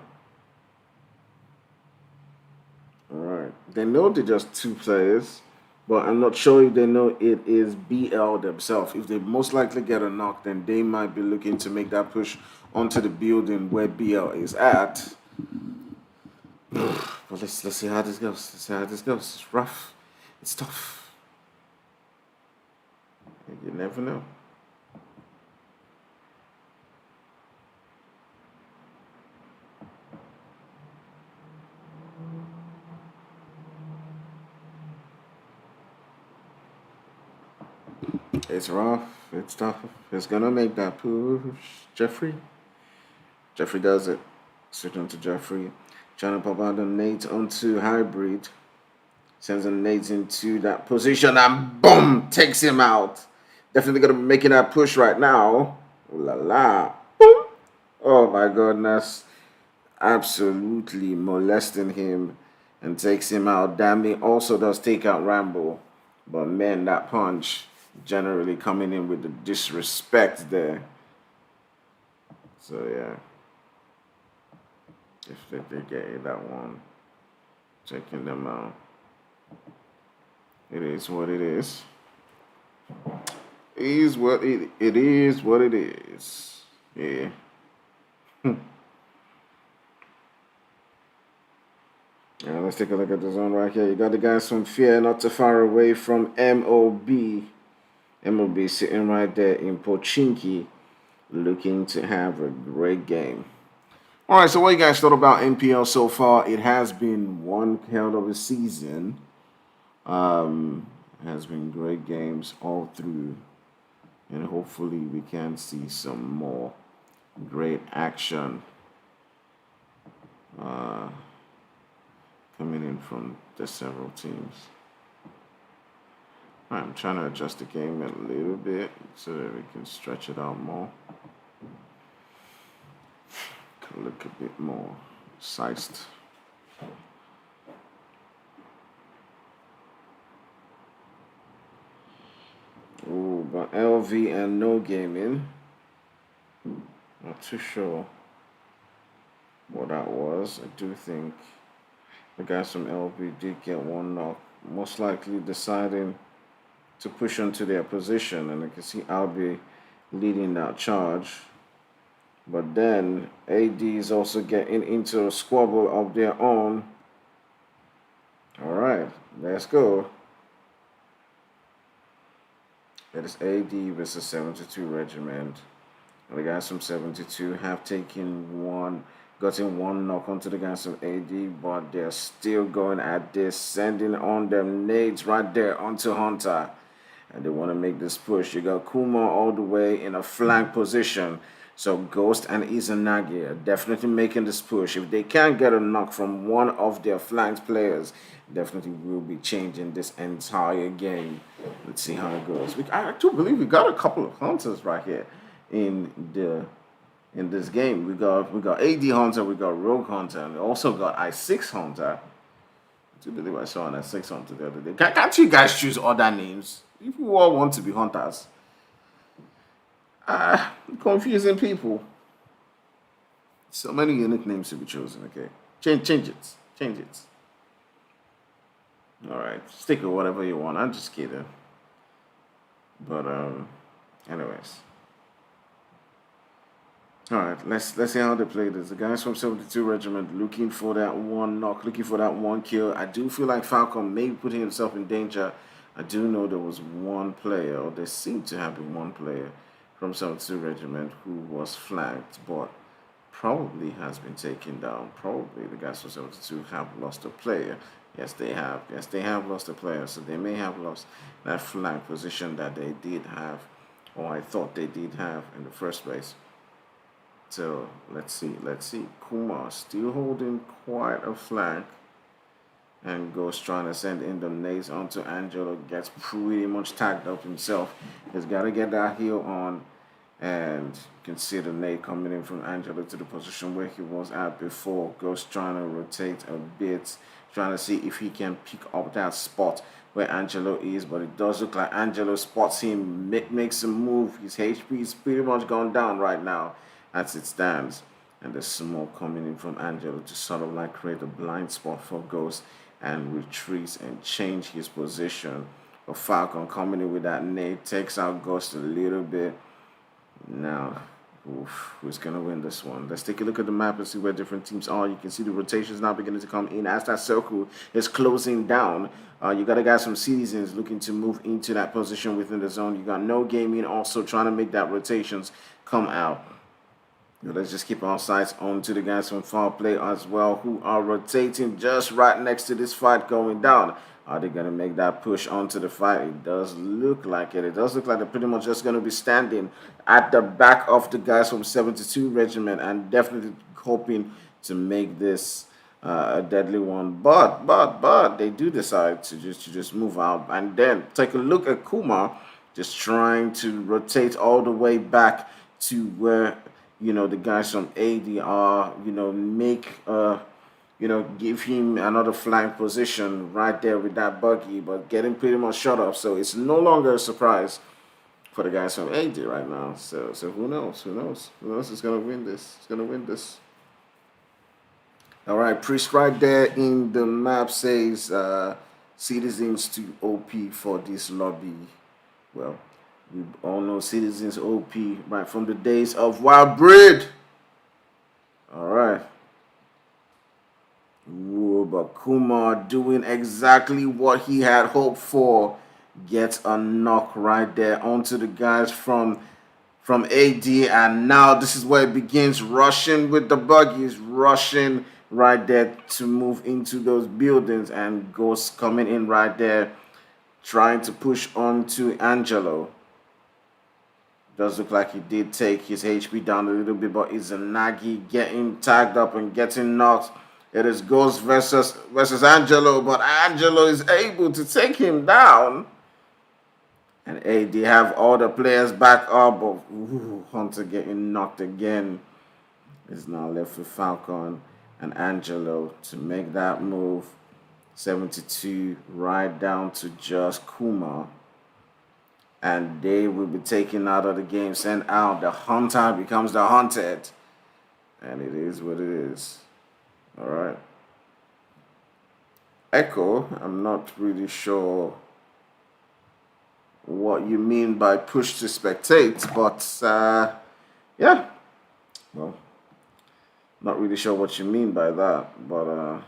All right. They know they're just 2 players, but I'm not sure if they know it is BL themselves. If they most likely get a knock, then they might be looking to make that push onto the building where BL is at. But let's see how this goes. Let's see how this goes. It's rough. It's tough. You never know. It's rough. It's tough. It's gonna make that push. Jeffrey. Jeffrey does it. Switch on to Jeffrey. Trying to pop out the nades onto Hybrid. Sends the nades into that position and boom! Takes him out. Definitely gonna be making that push right now. Ooh la la. Boom! Oh my goodness. Absolutely molesting him and takes him out. Dammy also does take out Rambo. But man, that punch generally coming in with the disrespect there. So yeah. If they get that one, checking them out. It is what it is. It is what it is what it is. Yeah. Yeah, let's take a look at the zone right here. You got the guys from Fear not too far away from MOB. MOB sitting right there in Pochinki, looking to have a great game. All right, so what you guys thought about NPL so far? It has been one hell of a season. Has been great games all through, and hopefully we can see some more great action coming in from the several teams. All right, I'm trying to adjust the game a little bit so that we can stretch it out more. Can look a bit more sized. Ooh, but LV and No Gaming. Not too sure what that was. I do think the guys from LV did get one knock, most likely deciding to push onto their position. And I can see Albi leading that charge. But then AD is also getting into a squabble of their own. All right, let's go. It is AD versus 72 Regiment. The guys from 72 have gotten one knock onto the guys from AD, but they're still going at this, sending on them nades right there onto Hunter. And they want to make this push. You got Kuma all the way in a flank position. So Ghost and Izanagi are definitely making this push. If they can't get a knock from one of their flanked players, definitely will be changing this entire game. Let's see how it goes. I do believe we got a couple of hunters right here in this game. We got AD Hunter, we got Rogue Hunter, and we also got I6 Hunter. I do believe I saw an I6 Hunter the other day. Can't you guys choose other names? If you all want to be hunters. Confusing people. So many unique names to be chosen, okay? Change it. Change it. Alright. Stick with whatever you want. I'm just kidding. But anyways. Alright, let's see how they play this. The guys from 72 Regiment looking for that one knock, looking for that one kill. I do feel like Falcon may be putting himself in danger. I do know there was one player, or there seemed to have been one player from 72 Regiment who was flagged, but probably has been taken down. Probably the guys from 72 have lost a player. Yes, they have. Yes, they have lost a player. So they may have lost that flag position that they did have, or I thought they did have in the first place. So let's see. Kumar still holding quite a flank, and goes trying to send in the nades onto Angelo. Gets pretty much tagged up himself. He's got to get that heel on, and you can see the nade coming in from Angelo to the position where he was at before. Goes trying to rotate a bit, trying to see if he can pick up that spot where Angelo is, but it does look like Angelo spots him, makes a move. His HP is pretty much gone down right now as it stands. And there's smoke coming in from Angelo to sort of like create a blind spot for Ghost and retreats and change his position. But Falcon coming in with that nade takes out Ghost a little bit. Now, who's going to win this one? Let's take a look at the map and see where different teams are. You can see the rotations now beginning to come in as that circle is closing down. You got a guys from Citizens looking to move into that position within the zone. You got No Gaming also trying to make that rotations come out. Let's just keep our sights on to the guys from Foul Play as well, who are rotating just right next to this fight going down. Are they going to make that push onto the fight? It does look like it. It does look like they're pretty much just going to be standing at the back of the guys from 72 Regiment and definitely hoping to make this a deadly one. But they do decide to just move out. And then take a look at Kuma just trying to rotate all the way back to where the guys from AD are, give him another flank position right there with that buggy, but getting pretty much shut off. So it's no longer a surprise for the guys from AD right now. So who knows? Who knows is going to win this? It's going to win this. All right, Priest right there in the map says Citizens to OP for this lobby. Well, we all know Citizens OP right from the days of Wild Breed. All right. Ooh, but Kumar doing exactly what he had hoped for. Gets a knock right there onto the guys from AD, and now this is where it begins. Rushing with the buggies, rushing right there to move into those buildings, and Ghost coming in right there, trying to push on to Angelo. Does look like he did take his HP down a little bit, but Izanagi getting tagged up and getting knocked. It is Ghost versus Angelo, but Angelo is able to take him down. And AD have all the players back up, but Hunter getting knocked again. It's now left with Falcon and Angelo to make that move. 72 right down to just Kuma. And they will be taken out of the game, sent out. The hunter becomes the hunted. And it is what it is. All right. Echo, I'm not really sure what you mean by push to spectate, but yeah, Well, not really sure what you mean by that, but all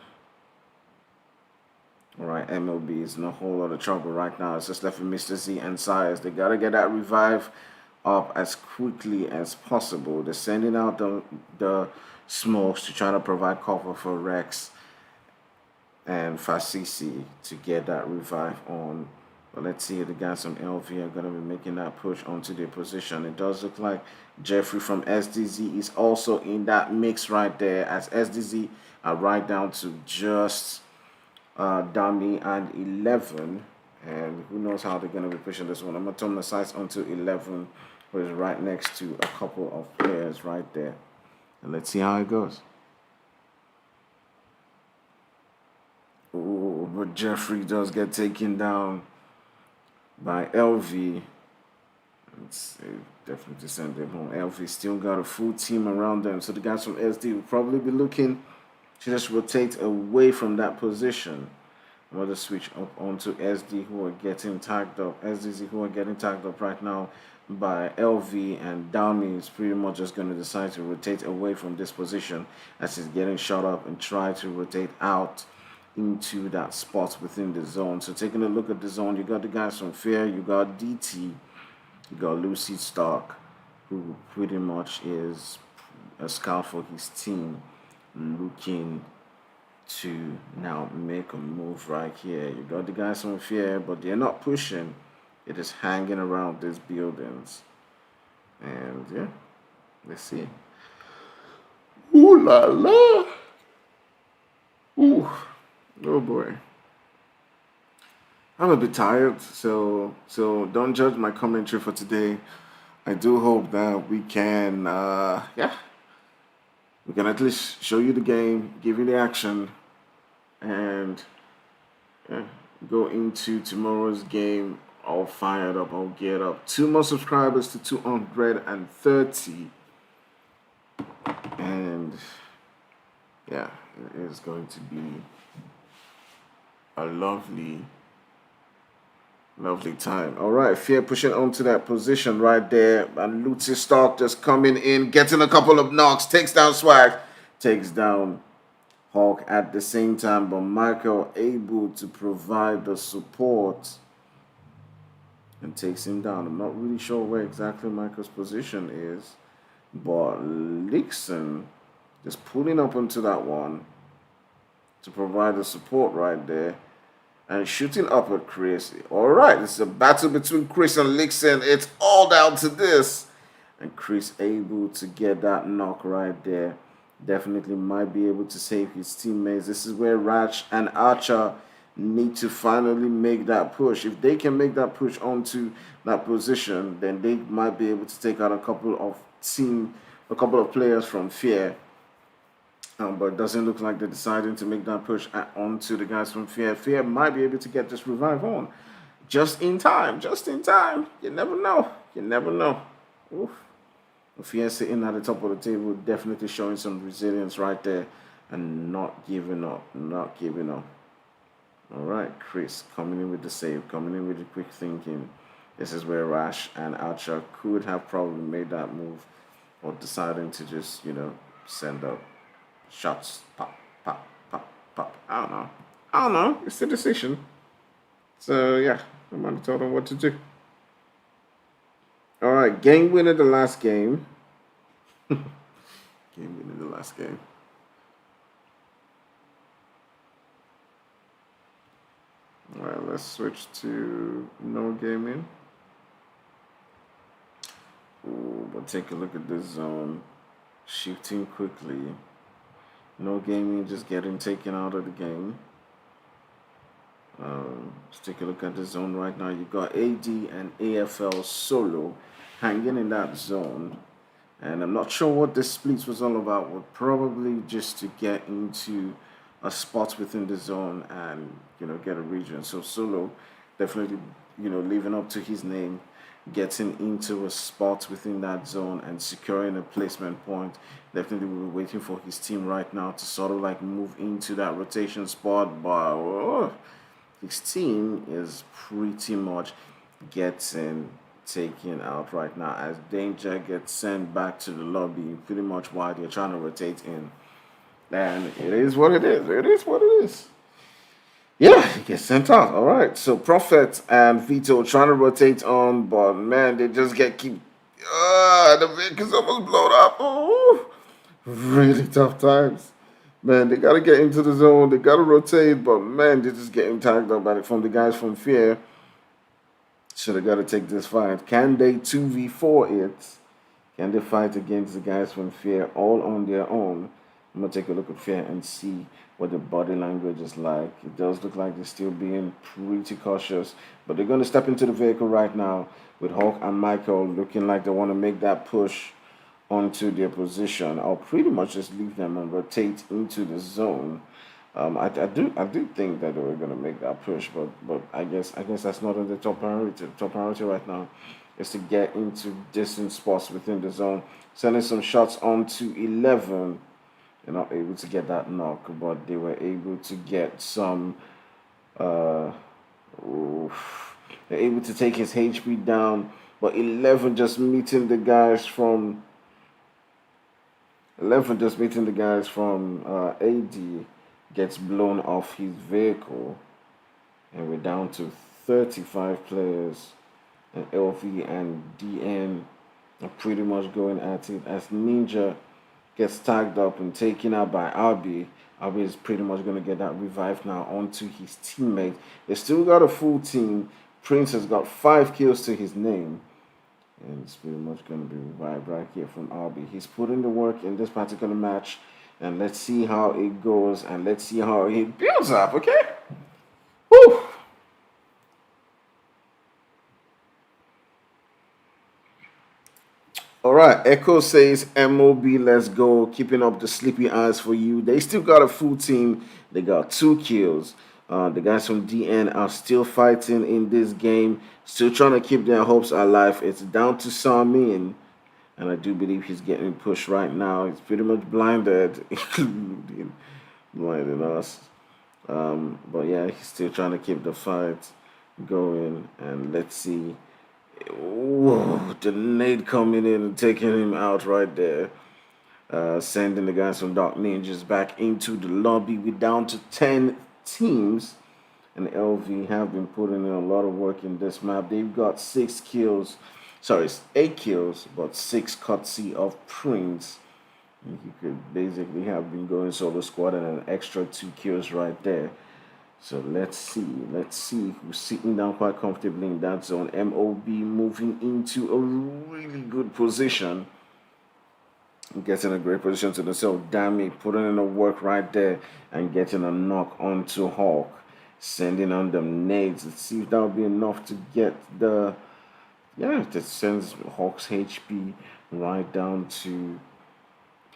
right, MLB is in a whole lot of trouble right now. It's just left with Mr. Z and Sires. They gotta get that revive up as quickly as possible. They're sending out the smokes to try to provide cover for Rex and Fasisi to get that revive on. But let's see if the guys from LV are going to be making that push onto their position. It does look like Jeffrey from SDZ is also in that mix right there, as SDZ are right down to just Dummy and 11. And who knows how they're going to be pushing this one. I'm going to turn my sights onto 11, who is right next to a couple of players right there. And let's see how it goes. Oh, but Jeffrey does get taken down by LV. Let's definitely send them home. LV still got a full team around them. So the guys from SD will probably be looking to just rotate away from that position. Another switch up onto SD who are getting tagged up. SDZ who are getting tagged up right now by LV, and Dami is pretty much just going to decide to rotate away from this position as he's getting shot up and try to rotate out into that spot within the zone. So taking a look at the zone, you got the guys from Fair, you got DT, you got Lucy Stark, who pretty much is a scout for his team, looking to now make a move right here. You got the guys from Fear, but they're not pushing. They're just hanging around these buildings. And yeah, let's see. Ooh la la. Ooh. Oh boy. I'm a bit tired, so don't judge my commentary for today. I do hope that we can we can at least show you the game, give you the action, and yeah, go into tomorrow's game all fired up, all geared up. 2 more subscribers to 230, and yeah, it is going to be a lovely time. All right, Fear pushing onto that position right there, and Lucy Stark just coming in, getting a couple of knocks, takes down Swag, takes down Hawk at the same time, but Michael able to provide the support and takes him down. I'm not really sure where exactly Michael's position is, but Lixon just pulling up onto that one to provide the support right there and shooting up at Chris. All right, it's a battle between Chris and Lixon. It's all down to this. And Chris able to get that knock right there. Definitely might be able to save his teammates. This is where Ratch and Archer need to finally make that push. If they can make that push onto that position, then they might be able to take out a couple of players from Fear. But it doesn't look like they're deciding to make that push onto the guys from Fear. Fear might be able to get this revive on just in time. You never know. Oof. Fear sitting at the top of the table, definitely showing some resilience right there and not giving up. All right, Chris coming in with the save, coming in with the quick thinking. This is where Rash and Archer could have probably made that move, or deciding to just, send up shots. Pop, pop, pop, pop. I don't know. It's a decision. So, yeah, I'm going to tell them what to do. All right, game winner the last game. All right, let's switch to no gaming. Ooh, but take a look at this zone. Shifting quickly. No gaming, just getting taken out of the game. Let's take a look at the zone right now. You got AD and AFL solo hanging in that zone. And I'm not sure what this split was all about. But probably just to get into a spot within the zone and, get a region. So solo definitely, living up to his name, getting into a spot within that zone and securing a placement point. Definitely we're waiting for his team right now to sort of like move into that rotation spot, but his team is pretty much getting taken out right now as Danger gets sent back to the lobby, pretty much while they're trying to rotate in. And it is what it is. It is what it is. Yeah, he gets sent out. All right. So Prophet and Vito trying to rotate on, but man, they just get keep. The vehicle's almost blown up. Oh, really tough times. Man, they gotta get into the zone. They gotta rotate, but man, they're just getting tagged up by it from the guys from Fear. So they gotta take this fight. Can they 2v4 it? Can they fight against the guys from Fear all on their own? I'm gonna take a look at Fear and see what the body language is like. It does look like they're still being pretty cautious, but they're gonna step into the vehicle right now with Hulk and Michael looking like they want to make that push onto their position. I'll pretty much just leave them and rotate into the zone. I do think that they were gonna make that push, but I guess that's not on the top priority. Top priority right now is to get into decent spots within the zone. Sending some shots onto 11. They're not able to get that knock, but they were able to get some. Uh, oof. They're able to take his HP down, but 11 just meeting the guys from AD gets blown off his vehicle, and we're down to 35 players, and LV and DN are pretty much going at it as Ninja gets tagged up and taken out by Arby. Arby is pretty much going to get that revive now onto his teammate. They still got a full team. Prince has got 5 kills to his name. And it's pretty much going to be revived right here from Arby. He's put in the work in this particular match. And let's see how it goes. And let's see how it builds up, okay? Woo! All right, Echo says MOB, let's go. Keeping up the sleepy eyes for you. They still got a full team. They got 2 kills. The guys from DN are still fighting in this game, still trying to keep their hopes alive. It's down to Samin, and I do believe he's getting pushed right now. He's pretty much blinded, including blinding us. But yeah, he's still trying to keep the fight going, and let's see. Whoa, the nade coming in and taking him out right there. Sending the guys from Dark Ninjas back into the lobby. We're down to 10 teams. And LV have been putting in a lot of work in this map. They've got 6 kills. Sorry, it's 8 kills, but 6 courtesy of Prince. And he could basically have been going solo squad and an extra 2 kills right there. So let's see. Let's see who's sitting down quite comfortably in that zone. MOB moving into a really good position. Getting a great position to themselves. Damn it, putting in the work right there and getting a knock onto Hawk. Sending on them nades. Let's see if that'll be enough to get the. Yeah, that sends Hawk's HP right down to.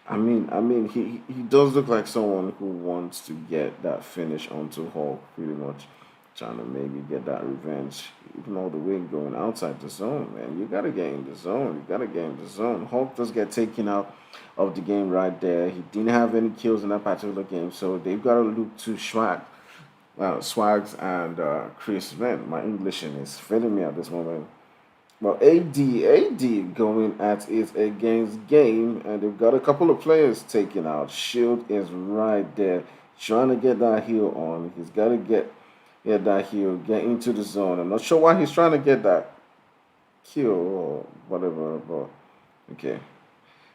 He does look like someone who wants to get that finish onto Hawk, pretty much trying to maybe get that revenge, even all the way going outside the zone, man. You gotta get in the zone. You gotta get in the zone. Hawk does get taken out of the game right there. He didn't have any kills in that particular game, so they've got to look to Swags and Chris. Man, my English is failing me at this moment. Well, AD going at it against Game, and they've got a couple of players taken out. Shield is right there, trying to get that heal on. He's got to get that heal, get into the zone. I'm not sure why he's trying to get that kill or whatever, but okay.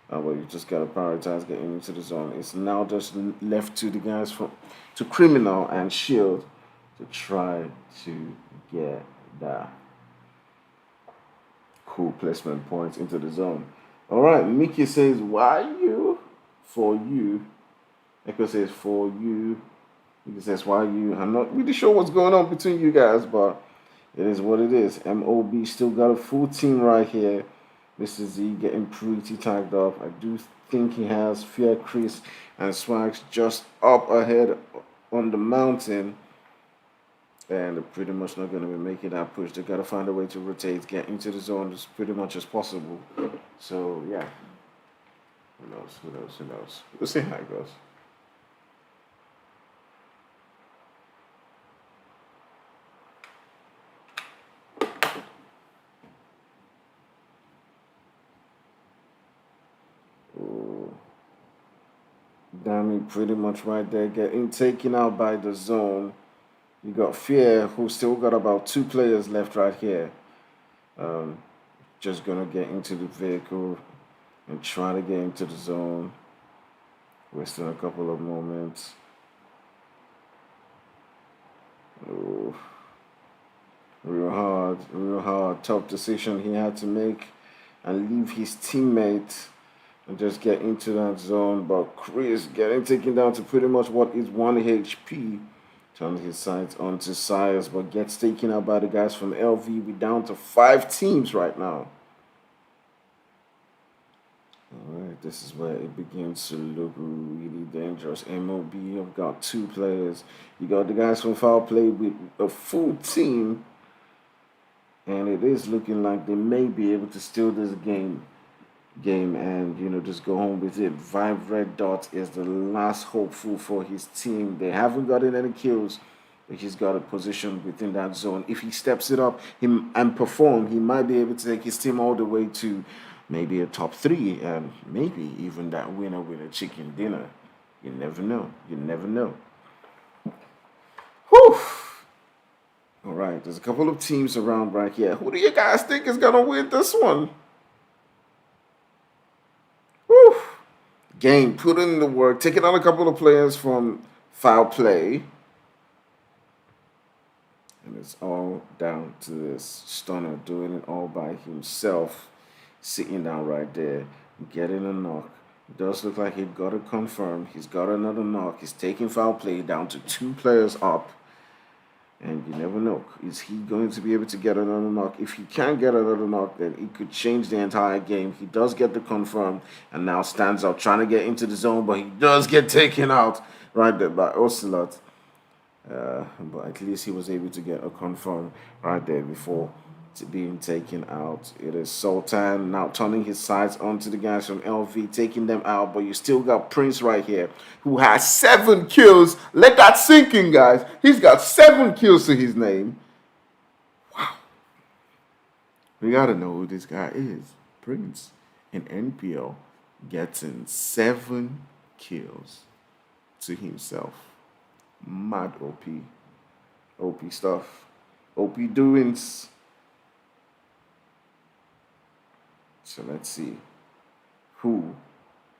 But you just gotta prioritize getting into the zone. It's now just left to the guys to Criminal and Shield to try to get that cool placement points into the zone. All right, Mickey says, "Why you? For you." Echo says, "For you." Mickey says, "Why you?" I'm not really sure what's going on between you guys, but it is what it is. MOB still got a full team right here. Mr. Z getting pretty tagged up. I do think he has Fear Chris and Swags just up ahead on the mountain. And they're pretty much not going to be making that push. They got to find a way to rotate, get into the zone as pretty much as possible. So, yeah. Who knows? Who knows? Who knows? We'll see how it goes. Dami pretty much right there, getting taken out by the zone. You got Fear, who still got about two players left right here. Um, just gonna get into the vehicle and try to get into the zone. Wasting a couple of moments. Oh, real hard. Tough decision he had to make and leave his teammate and just get into that zone. But Chris getting taken down to pretty much what is 1 HP. Turns his sights onto Sires, but gets taken out by the guys from LV. We're down to 5 teams right now. Alright, this is where it begins to look really dangerous. MOB have got 2 players. You got the guys from Foul Play with a full team. And it is looking like they may be able to steal this game and just go home with it. Vibe Red Dot is the last hopeful for his team. They haven't gotten any kills, but he's got a position within that zone. If he steps it up and perform, he might be able to take his team all the way to maybe a top 3 and maybe even that winner with a chicken dinner. You never know. You never know. Whew. All right, there's a couple of teams around right here. Who do you guys think is gonna win this one? Whew. Game, put in the work, taking out a couple of players from Foul Play. And it's all down to this Stunner doing it all by himself. Sitting down right there, getting a knock. It does look like he got it confirmed. He's got another knock. He's taking Foul Play down to 2 players up. And you never know. Is he going to be able to get another knock? If he can get another knock, then it could change the entire game. He does get the confirm and now stands up trying to get into the zone, but he does get taken out right there by Ocelot. But at least he was able to get a confirm right there before being taken out. It is Sultan now turning his sights onto the guys from LV, taking them out. But you still got Prince right here, who has 7 kills. Let that sink in, guys. He's got 7 kills to his name. Wow. We gotta know who this guy is. Prince in NPL getting 7 kills to himself. Mad OP. OP stuff. OP doings. So let's see who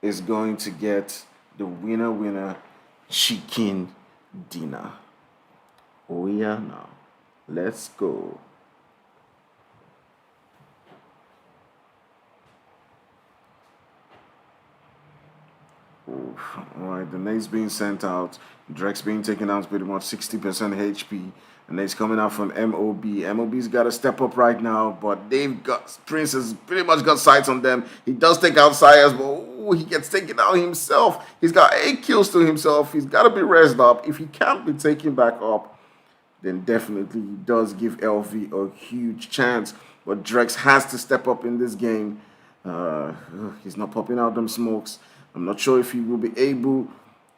is going to get the winner chicken dinner. Oh yeah, now let's go. All right, the nate's being sent out. Drex being taken out pretty much 60% HP. And it's coming out from MOB. MOB's got to step up right now, but they've got Prince has pretty much got sights on them. He does take out Sires, but he gets taken out himself. He's got 8 kills to himself. He's got to be raised up. If he can't be taken back up, then definitely he does give LV a huge chance. But Drex has to step up in this game. He's not popping out them smokes. I'm not sure if he will be able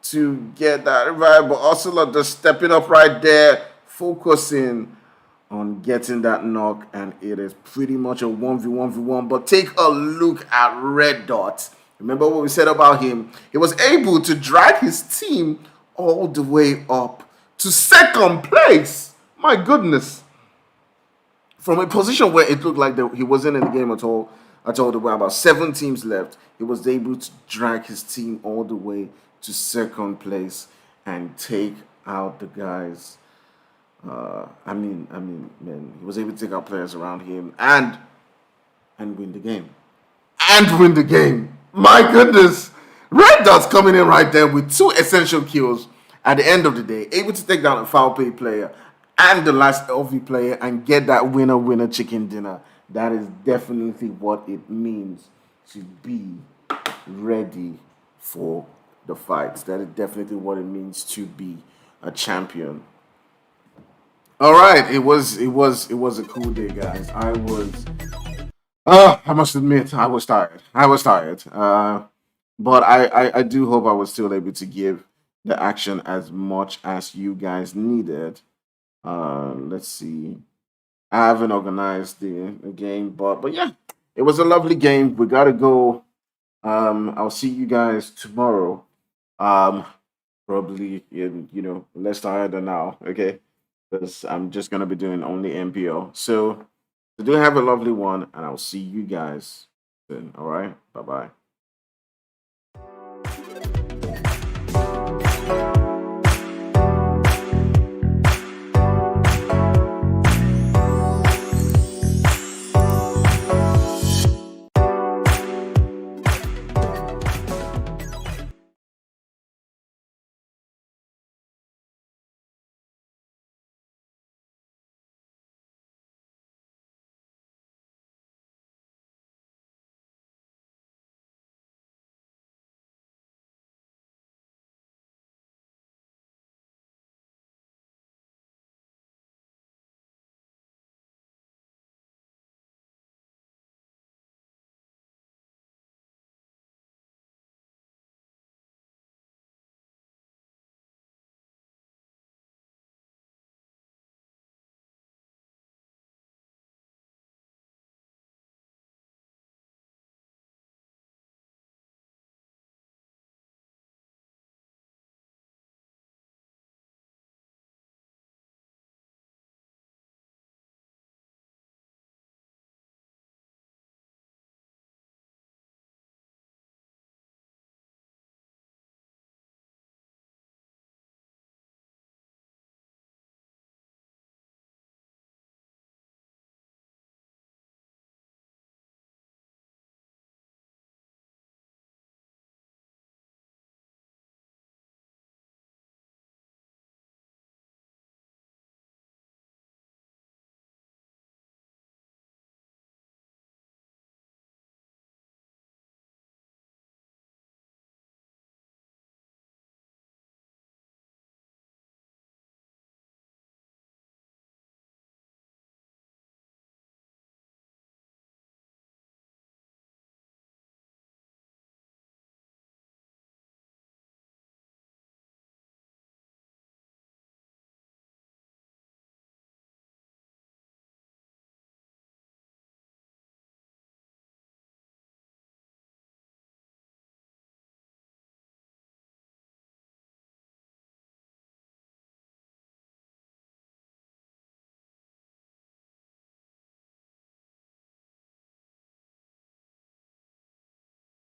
to get that revive, but also just stepping up right there, focusing on getting that knock, and it is pretty much a 1v1v1. But take a look at Red Dot. Remember what we said about him? He was able to drag his team all the way up to 2nd place. My goodness. From a position where it looked like he wasn't in the game at all, there were about 7 teams left. He was able to drag his team all the way to 2nd place and take out the guys. Man, he was able to take out players around him and win the game. And win the game. My goodness. Red Dot's coming in right there with 2 essential kills at the end of the day. Able to take down a Foul Play player and the last LV player and get that winner chicken dinner. That is definitely what it means to be ready for the fights. That is definitely what it means to be a champion. All right, it was a cool day, guys. I must admit, I was tired. But I do hope I was still able to give the action as much as you guys needed. Let's see. I haven't organized the game, but yeah, it was a lovely game. We gotta go. I'll see you guys tomorrow Um, probably in less higher than now. Okay, because I'm just gonna be doing only MPO. So do have a lovely one, and I'll see you guys soon. All right, bye bye.